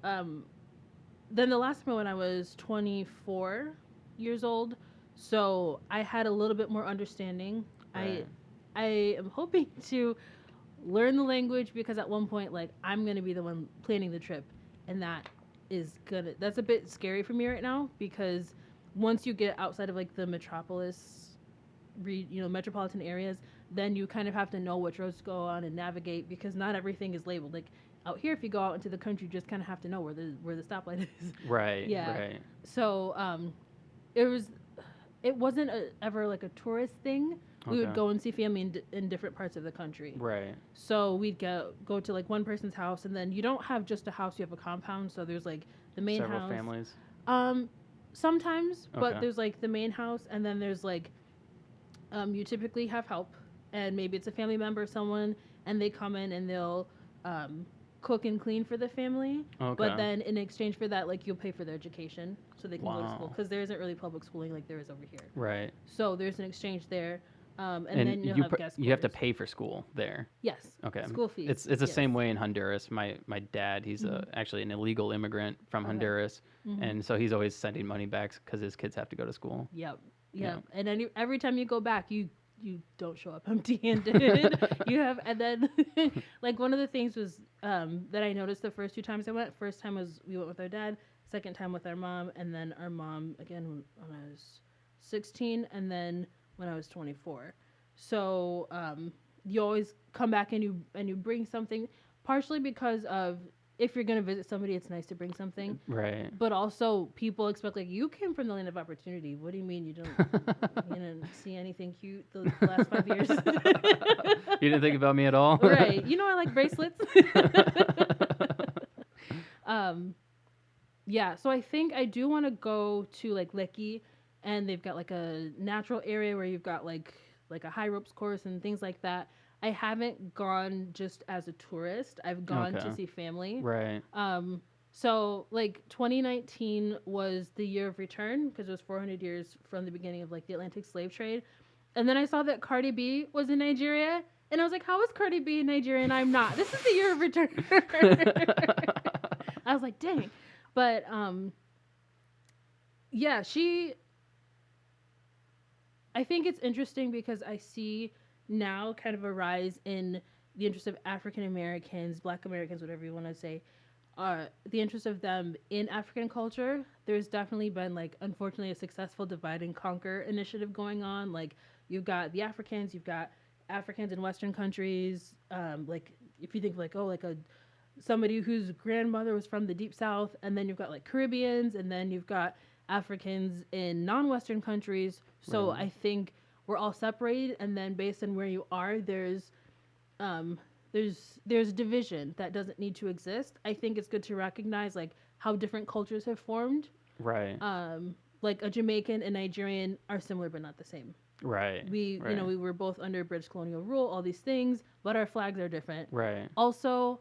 [SPEAKER 2] then the last time when I was 24 years old, so I had a little bit more understanding.
[SPEAKER 1] Right.
[SPEAKER 2] I am hoping to learn the language because at one point, like, I'm going to be the one planning the trip. And that's a bit scary for me right now because once you get outside of like the metropolitan areas, then you kind of have to know which roads to go on and navigate because not everything is labeled. Like out here, if you go out into the country, you just kind of have to know where the stoplight is.
[SPEAKER 1] Right.
[SPEAKER 2] Yeah.
[SPEAKER 1] Right.
[SPEAKER 2] So it wasn't ever like a tourist thing. We would
[SPEAKER 1] Okay.
[SPEAKER 2] go and see family in different parts of the country.
[SPEAKER 1] Right.
[SPEAKER 2] So we'd go to like one person's house, and then you don't have just a house; you have a compound. So there's like the main
[SPEAKER 1] Several
[SPEAKER 2] house.
[SPEAKER 1] families.
[SPEAKER 2] Sometimes, but
[SPEAKER 1] Okay.
[SPEAKER 2] there's like the main house, and then there's like you typically have help, and maybe it's a family member or someone, and they come in and they'll cook and clean for the family.
[SPEAKER 1] Okay.
[SPEAKER 2] But then in exchange for that, like you'll pay for their education so they can go to school
[SPEAKER 1] Wow.
[SPEAKER 2] because there isn't really public schooling like there is over here.
[SPEAKER 1] Right.
[SPEAKER 2] So there's an exchange there, and then you'll
[SPEAKER 1] you
[SPEAKER 2] have guest
[SPEAKER 1] you have to
[SPEAKER 2] quarters.
[SPEAKER 1] pay for school there.
[SPEAKER 2] Yes.
[SPEAKER 1] Okay.
[SPEAKER 2] School fees.
[SPEAKER 1] It's the
[SPEAKER 2] yes.
[SPEAKER 1] same way in Honduras. My dad, he's actually an illegal immigrant from
[SPEAKER 2] Okay.
[SPEAKER 1] Honduras, and so he's always sending money back because his kids have to go to school.
[SPEAKER 2] Yep.
[SPEAKER 1] Yeah.
[SPEAKER 2] Yep. And then every time you go back, you don't show up empty-handed. You have, and then like one of the things was that I noticed the first 2 times I went. First time was we went with our dad. Second time with our mom, and then our mom again when I was 16, and then when I was 24. So you always come back and you bring something, partially because of if you're gonna visit somebody, it's nice to bring something.
[SPEAKER 1] Right.
[SPEAKER 2] But also, people expect like you came from the land of opportunity. What do you mean you didn't see anything cute the last 5 years?
[SPEAKER 1] You didn't think about me at all?
[SPEAKER 2] Right. You know I like bracelets. Yeah. So I think I do want to go to like Lekki, and they've got like a natural area where you've got like a high ropes course and things like that. I haven't gone just as a tourist. I've gone to see family.
[SPEAKER 1] Right.
[SPEAKER 2] So like 2019 was the year of return because it was 400 years from the beginning of like the Atlantic slave trade. And then I saw that Cardi B was in Nigeria, and I was like, how is Cardi B in Nigeria and I'm not? This is the year of return. I was like, dang. But yeah, I think it's interesting because I see now kind of a rise in the interest of African Americans, Black Americans, whatever you want to say, the interest of them in African culture. There's definitely been like, unfortunately, a successful divide and conquer initiative going on. Like you've got the Africans, you've got Africans in Western countries. Like if you think like, oh, like somebody whose grandmother was from the deep South, and then you've got like Caribbeans, and then you've got Africans in non-Western countries. So I think we're all separated, and then based on where you are, there's division that doesn't need to exist. I think it's good to recognize like how different cultures have formed.
[SPEAKER 1] Right.
[SPEAKER 2] Like a Jamaican and Nigerian are similar but not the same.
[SPEAKER 1] Right.
[SPEAKER 2] We were both under British colonial rule, all these things, but our flags are different.
[SPEAKER 1] Right.
[SPEAKER 2] Also,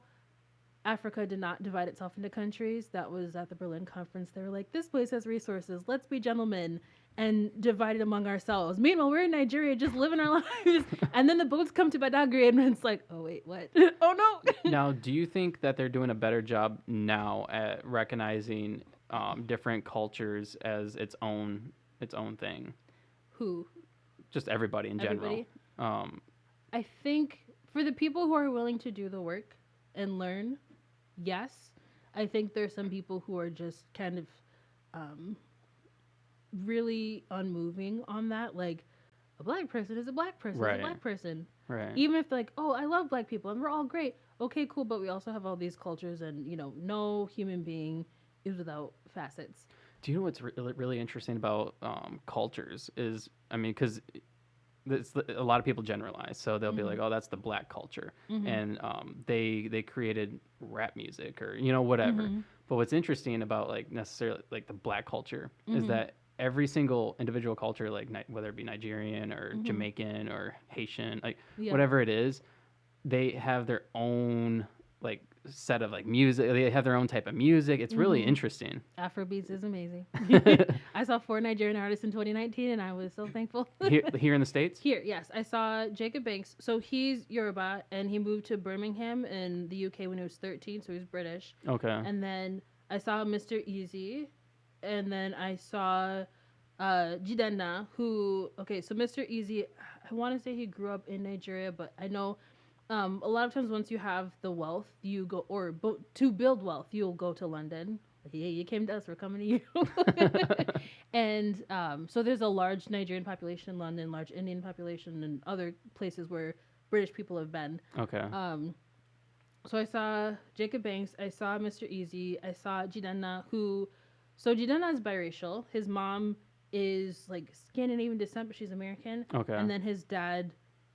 [SPEAKER 2] Africa did not divide itself into countries. That was at the Berlin conference. They were like, this place has resources. Let's be gentlemen and divide it among ourselves. Meanwhile, we're in Nigeria just living our lives. And then the boats come to Badagry and it's like, oh, wait, what? Oh, no.
[SPEAKER 1] Now, do you think that they're doing a better job now at recognizing different cultures as its own thing?
[SPEAKER 2] Who?
[SPEAKER 1] Just everybody in
[SPEAKER 2] Everybody?
[SPEAKER 1] general.
[SPEAKER 2] I think for the people who are willing to do the work and learn, yes. I think there's some people who are just kind of um, really unmoving on that. Like, a black person is a black person is a
[SPEAKER 1] Right.
[SPEAKER 2] black person.
[SPEAKER 1] Right.
[SPEAKER 2] Even if they're like, oh, I love black people and we're all great. Okay, cool. But we also have all these cultures, and, no human being is without facets.
[SPEAKER 1] Do you know what's really interesting about cultures is, I mean, because a lot of people generalize, so they'll be like, "Oh, that's the black culture," and they created rap music or whatever. But what's interesting about like necessarily like the black culture is that every single individual culture, like whether it be Nigerian or Jamaican or Haitian, like whatever it is, they have their own like set of like music. They have their own type of music. It's really interesting.
[SPEAKER 2] Afrobeats is amazing. I saw 4 Nigerian artists in 2019, and I was so thankful.
[SPEAKER 1] Here in the States?
[SPEAKER 2] Here, yes. I saw Jacob Banks. So he's Yoruba, and he moved to Birmingham in the UK when he was 13, so he's British.
[SPEAKER 1] Okay.
[SPEAKER 2] And then I saw Mr. Easy, and then I saw Jidenna, who, okay, so Mr. Easy, I want to say he grew up in Nigeria, but I know a lot of times once you have the wealth, you go, to build wealth, you'll go to London. Like, hey, you came to us, we're coming to you. And so there's a large Nigerian population in London, large Indian population, and other places where British people have been.
[SPEAKER 1] Okay.
[SPEAKER 2] So I saw Jacob Banks, I saw Mr. Easy, I saw Jidenna, so Jidenna is biracial. His mom is like Scandinavian descent, but she's American.
[SPEAKER 1] Okay.
[SPEAKER 2] And then his dad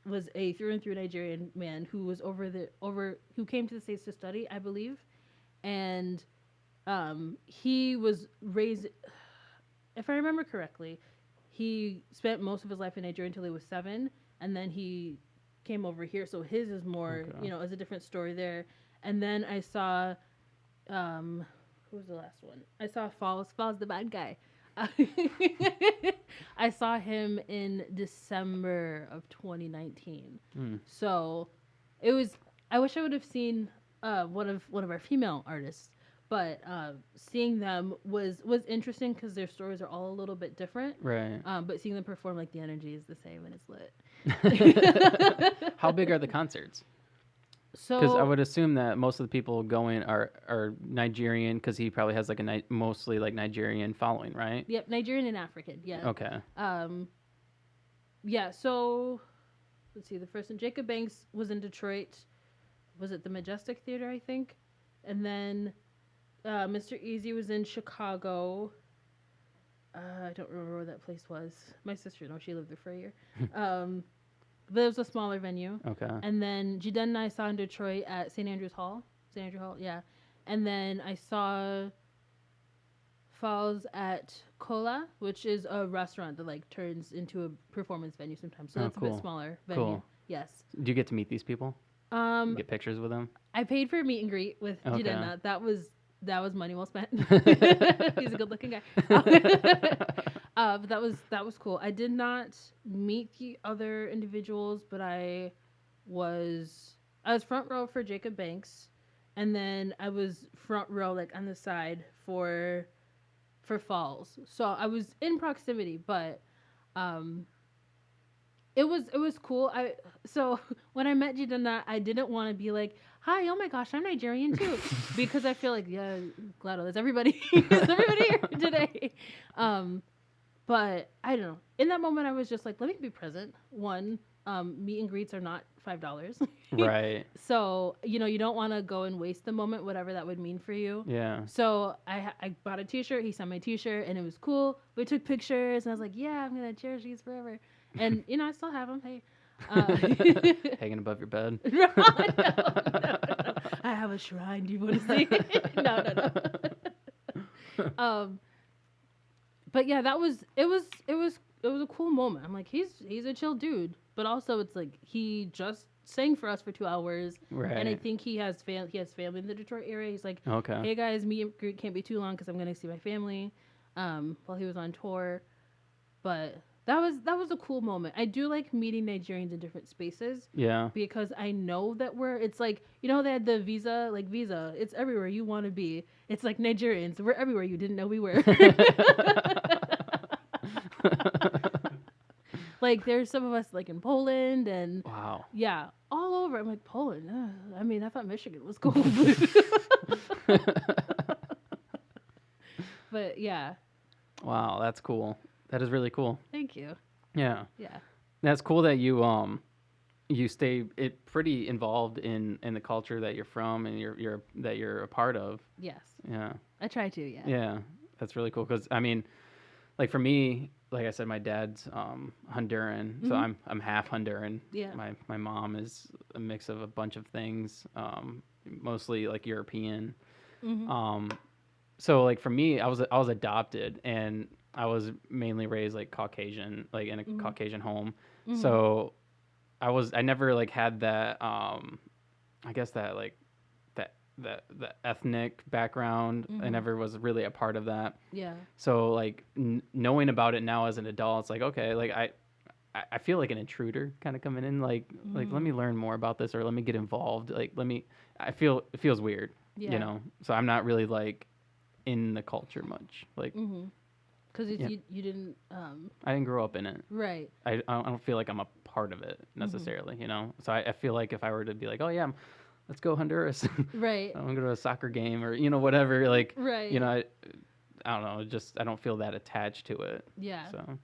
[SPEAKER 2] was a through and through Nigerian man who was who came to the States to study, I believe. And he was raised, if I remember correctly, he spent most of his life in Nigeria until he was 7, and then he came over here. So his is more, is a different story there. And then I saw, who was the last one? I saw Falls the bad guy. I saw him in December of 2019. So it was, I wish I would have seen one of our female artists, but seeing them was interesting because their stories are all a little bit different.
[SPEAKER 1] Right.
[SPEAKER 2] But seeing them perform, like, the energy is the same and it's lit.
[SPEAKER 1] How big are the concerts?
[SPEAKER 2] So,
[SPEAKER 1] because I would assume that most of the people going are Nigerian, because he probably has like mostly like Nigerian following, right?
[SPEAKER 2] Yep, Nigerian and African. Yeah.
[SPEAKER 1] Okay.
[SPEAKER 2] Yeah. So, let's see. The first one, Jacob Banks, was in Detroit. Was it the Majestic Theater, I think? And then Mr. Easy was in Chicago. I don't remember where that place was. My sister knows, she lived there for a year. But it was a smaller venue.
[SPEAKER 1] Okay.
[SPEAKER 2] And then Jidenna I saw in Detroit at St. Andrew Hall, yeah. And then I saw Falls at Cola, which is a restaurant that like turns into a performance venue sometimes. So that's a bit smaller venue.
[SPEAKER 1] Cool.
[SPEAKER 2] Yes.
[SPEAKER 1] Do you get to meet these people? Get pictures with them?
[SPEAKER 2] I paid for a meet and greet with Jidenna. That was money well spent. He's a good looking guy. But that was cool. I did not meet the other individuals, but I was front row for Jacob Banks, and then I was front row like on the side for Falls. So I was in proximity, but it was cool. So when I met Jidenna, I didn't want to be like, "Hi, oh my gosh, I'm Nigerian too," because I feel like, yeah, Glado, that's everybody. That's everybody here today. But I don't know. In that moment, I was just like, let me be present. One, meet and greets are not $5.
[SPEAKER 1] Right.
[SPEAKER 2] So, you don't want to go and waste the moment, whatever that would mean for you.
[SPEAKER 1] Yeah.
[SPEAKER 2] So I bought a t-shirt. He sent my t-shirt, and it was cool. We took pictures, and I was like, yeah, I'm going to cherish these forever. And, I still have them. Hey.
[SPEAKER 1] Hanging above your bed.
[SPEAKER 2] No. I have a shrine. Do you want to see? No. But yeah, it was a cool moment. I'm like, he's a chill dude, but also it's like he just sang for us for 2 hours,
[SPEAKER 1] right?
[SPEAKER 2] And I think he has family in the Detroit area. He's like,
[SPEAKER 1] okay,
[SPEAKER 2] hey guys, meet and greet can't be too long because I'm gonna see my family, while he was on tour. But that was a cool moment. I do like meeting Nigerians in different spaces.
[SPEAKER 1] Yeah.
[SPEAKER 2] Because I know that it's like, they had the visa, it's everywhere you want to be. It's like Nigerians, we're everywhere you didn't know we were. Like there's some of us like in Poland and
[SPEAKER 1] Wow.
[SPEAKER 2] yeah, all over. I'm like, Poland. I mean, I thought Michigan was cool. But yeah,
[SPEAKER 1] Wow, that's cool. That is really cool.
[SPEAKER 2] thank you.
[SPEAKER 1] Yeah.
[SPEAKER 2] Yeah.
[SPEAKER 1] That's cool that you stay pretty involved in the culture that you're from and you're a part of.
[SPEAKER 2] Yes.
[SPEAKER 1] Yeah.
[SPEAKER 2] I try to, yeah.
[SPEAKER 1] Yeah. That's really cool cuz I mean, like for me, like I said, my dad's Honduran, so I'm half Honduran.
[SPEAKER 2] Yeah.
[SPEAKER 1] My mom is a mix of a bunch of things, mostly like European. So like for me, I was adopted, and I was mainly raised like Caucasian, like in a Caucasian home. So I never like had that I guess that like the ethnic background. I never was really a part of that.
[SPEAKER 2] Yeah.
[SPEAKER 1] So like knowing about it now as an adult, it's like okay, like I feel like an intruder kind of coming in, like let me learn more about this or let me get involved. Like it feels weird,
[SPEAKER 2] Yeah.
[SPEAKER 1] you know. So I'm not really like in the culture much, like
[SPEAKER 2] Because
[SPEAKER 1] Yeah.
[SPEAKER 2] you didn't,
[SPEAKER 1] I didn't grow up in it.
[SPEAKER 2] right.
[SPEAKER 1] I don't feel like I'm a part of it necessarily, you know. So I feel like if I were to be like, oh yeah, let's go Honduras,
[SPEAKER 2] Right.
[SPEAKER 1] I'm gonna go to a soccer game or you know whatever, like
[SPEAKER 2] Right.
[SPEAKER 1] you know I don't know, just I don't feel that attached to it.
[SPEAKER 2] Yeah.
[SPEAKER 1] So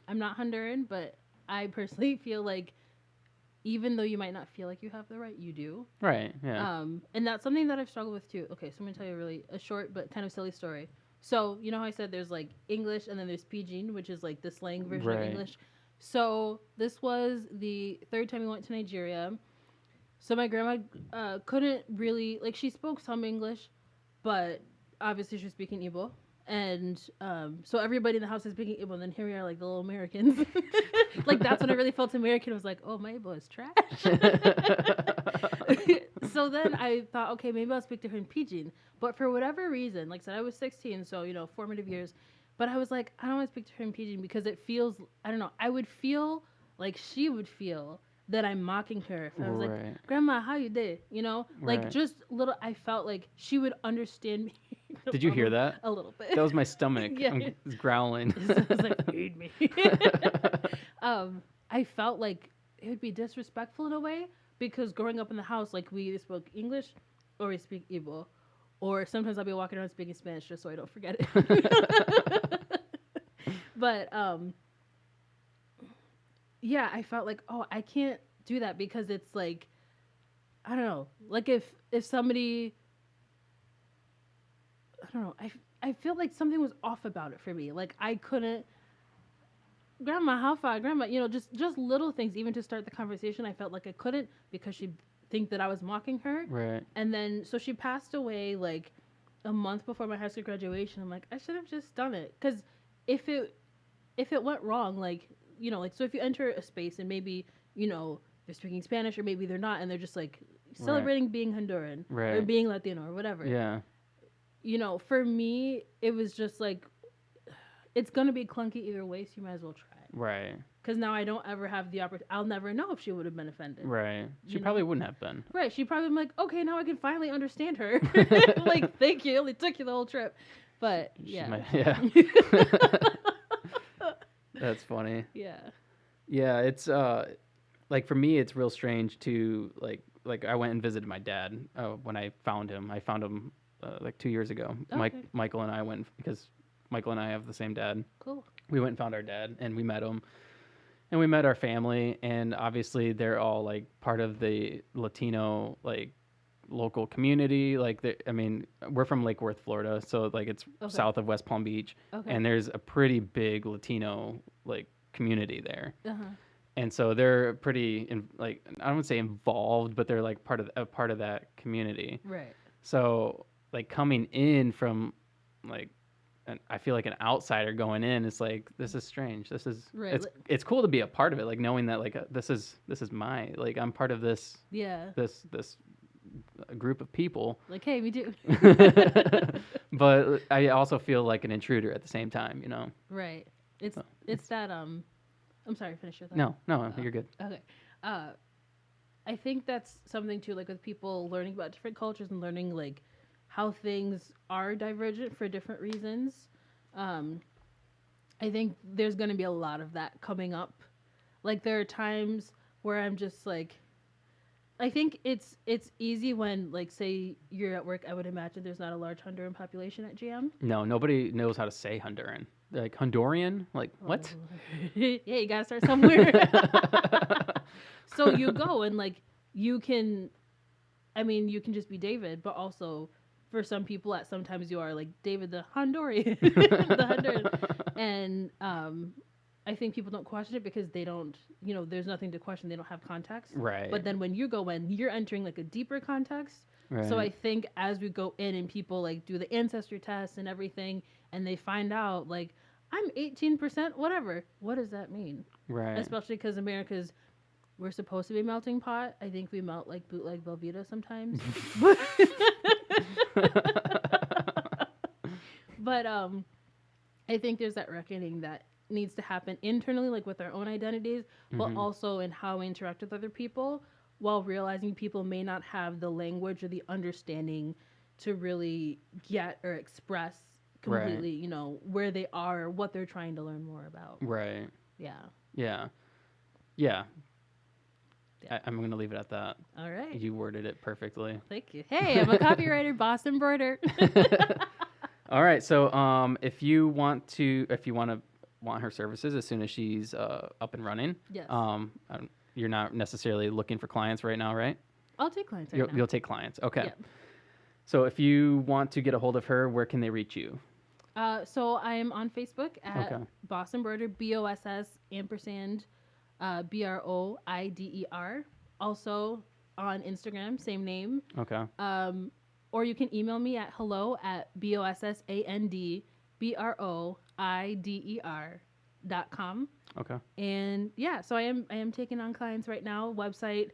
[SPEAKER 2] I'm not Honduran, but I personally feel like even though you might not feel like you have the right, you do.
[SPEAKER 1] right, yeah,
[SPEAKER 2] And that's something that I've struggled with too. Okay, so I'm gonna tell you a short but kind of silly story. So you know how I said there's like English and then there's Pidgin, which is like the slang version of
[SPEAKER 1] Right.
[SPEAKER 2] English. So this was the third time we went to Nigeria. So my grandma couldn't really like she spoke some English, but obviously she was speaking Igbo. And so everybody in the house is speaking Igbo, and then here we are like the little Americans. Like that's when I really felt American. I was like, oh, my Igbo is trash. So then I thought, okay, maybe I'll speak to her in Pidgin. But for whatever reason, like I said, I was 16, so you know, formative years. But I was like, I don't want to speak to her in Pidgin because it feels, I don't know, I would feel like she would feel that I'm mocking her. If I was like,
[SPEAKER 1] Right.
[SPEAKER 2] Grandma, how you did? You know, like
[SPEAKER 1] Right.
[SPEAKER 2] just little. I felt like she would understand me.
[SPEAKER 1] Did you hear that?
[SPEAKER 2] A little bit.
[SPEAKER 1] That was my stomach.
[SPEAKER 2] Yeah.
[SPEAKER 1] I'm growling.
[SPEAKER 2] So I was like, feed me. I felt like it would be disrespectful in a way because growing up in the house, like we either spoke English or we speak Igbo, or sometimes I'll be walking around speaking Spanish just so I don't forget it. But yeah, I felt like, oh, I can't do that because it's like, I don't know, like if somebody, I don't know, I feel like something was off about it for me. Like I couldn't, Grandma, how far, Grandma, you know, just little things, even to start the conversation. I felt like I couldn't because she'd think that I was mocking her.
[SPEAKER 1] Right.
[SPEAKER 2] And then, so she passed away like a month before my high school graduation. I'm like, I should have just done it. Because if it went wrong, like, you know, like, so if you enter a space and maybe, you know, they're speaking Spanish or maybe they're not and they're just like celebrating being Honduran or
[SPEAKER 1] Right.
[SPEAKER 2] being Latino or whatever.
[SPEAKER 1] Yeah.
[SPEAKER 2] You know, for me, it was just like, it's going to be clunky either way, so you might as well try.
[SPEAKER 1] Right.
[SPEAKER 2] Because now I don't ever have the opportunity. I'll never know if she would have been offended.
[SPEAKER 1] Right. She
[SPEAKER 2] You know?
[SPEAKER 1] probably wouldn't have been.
[SPEAKER 2] Right. She probably been like, okay, now I can finally understand her. Like, thank you. It only took you the whole trip. But, yeah.
[SPEAKER 1] Yeah. That's funny.
[SPEAKER 2] Yeah.
[SPEAKER 1] Yeah, it's like for me it's real strange to like I went and visited my dad when I found him. I found him like 2 years ago.
[SPEAKER 2] Okay.
[SPEAKER 1] Michael and I went because Michael and I have the same dad.
[SPEAKER 2] Cool.
[SPEAKER 1] We went and found our dad and we met him. And we met our family, and obviously they're all like part of the Latino like local community. Like I mean, we're from Lake Worth, Florida, so like it's
[SPEAKER 2] Okay.
[SPEAKER 1] south of West Palm Beach,
[SPEAKER 2] Okay.
[SPEAKER 1] and there's a pretty big Latino like community there.
[SPEAKER 2] Uh-huh.
[SPEAKER 1] And so they're pretty like I don't want to say involved, but they're like part of that community.
[SPEAKER 2] Right.
[SPEAKER 1] So like coming in from like I feel like an outsider going in is like this is strange. This is
[SPEAKER 2] Right.
[SPEAKER 1] it's cool to be a part of it, like knowing that like this is my like I'm part of this
[SPEAKER 2] Yeah.
[SPEAKER 1] this group of people.
[SPEAKER 2] Like, hey, we do.
[SPEAKER 1] But I also feel like an intruder at the same time, you know.
[SPEAKER 2] Right. It's that I'm sorry, finish your thought.
[SPEAKER 1] No, you're good.
[SPEAKER 2] Okay. I think that's something too, like with people learning about different cultures and learning like how things are divergent for different reasons. I think there's going to be a lot of that coming up Like there are times where I'm just like, I think it's easy when, like, say you're at work. I would imagine there's not a large Honduran population at GM.
[SPEAKER 1] No, nobody knows how to say Honduran. They're like Hondurian? Like what?
[SPEAKER 2] Yeah, you gotta start somewhere. So you go and like you can, I mean, you can just be David, but also for some people, at sometimes you are like David the Honduran, the Honduran, and I think people don't question it because they don't, you know, there's nothing to question. They don't have context.
[SPEAKER 1] Right.
[SPEAKER 2] But then when you go in, you're entering like a deeper context.
[SPEAKER 1] Right.
[SPEAKER 2] So I think as we go in and people like do the ancestry test and everything, and they find out like I'm 18%, whatever. What does that mean?
[SPEAKER 1] Right.
[SPEAKER 2] Especially because we're supposed to be melting pot. I think we melt like bootleg Velveeta sometimes. But I think there's that reckoning that needs to happen internally, like with our own identities, but also in how we interact with other people, while realizing people may not have the language or the understanding to really get or express completely, you know, where they are, or what they're trying to learn more about.
[SPEAKER 1] Right.
[SPEAKER 2] Yeah.
[SPEAKER 1] Yeah. Yeah. I'm going to leave it at that.
[SPEAKER 2] All right.
[SPEAKER 1] You worded it perfectly.
[SPEAKER 2] Thank you. Hey, I'm a copywriter, Boss&Broider.
[SPEAKER 1] All right. So, if you want her services as soon as she's up and running,
[SPEAKER 2] Yes.
[SPEAKER 1] You're not necessarily looking for clients right now, right?
[SPEAKER 2] I'll take clients
[SPEAKER 1] now. You'll take clients. Okay.
[SPEAKER 2] Yep.
[SPEAKER 1] So if you want to get a hold of her, where can they reach you?
[SPEAKER 2] So I am on Facebook at Boss&Broider, BOSS &Broider. Also on Instagram, same name.
[SPEAKER 1] Okay.
[SPEAKER 2] Or you can email me at hello@bossandbroider.com.
[SPEAKER 1] Okay.
[SPEAKER 2] And yeah, so I am taking on clients right now. Website.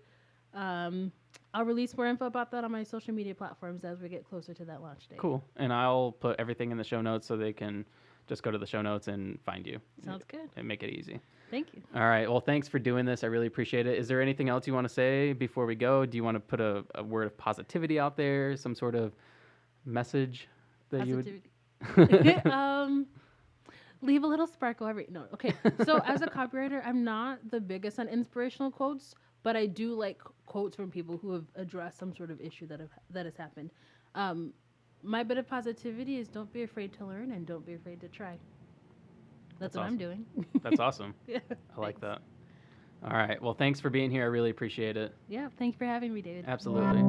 [SPEAKER 2] I'll release more info about that on my social media platforms as we get closer to that launch date.
[SPEAKER 1] Cool. And I'll put everything in the show notes so they can just go to the show notes and find you.
[SPEAKER 2] Sounds good.
[SPEAKER 1] And make it easy.
[SPEAKER 2] Thank you.
[SPEAKER 1] All right. Well, thanks for doing this. I really appreciate it. Is there anything else you want to say before we go? Do you want to put a word of positivity out there? Some sort of message that you would...
[SPEAKER 2] Leave a little sparkle no. Okay. So as a copywriter, I'm not the biggest on inspirational quotes, but I do like quotes from people who have addressed some sort of issue that has happened. My bit of positivity is don't be afraid to learn and don't be afraid to try. That's what
[SPEAKER 1] awesome.
[SPEAKER 2] I'm doing.
[SPEAKER 1] That's awesome.
[SPEAKER 2] Yeah.
[SPEAKER 1] I like that. All right. Well, thanks for being here. I really appreciate it.
[SPEAKER 2] Yeah. Thank you for having me, David.
[SPEAKER 1] Absolutely.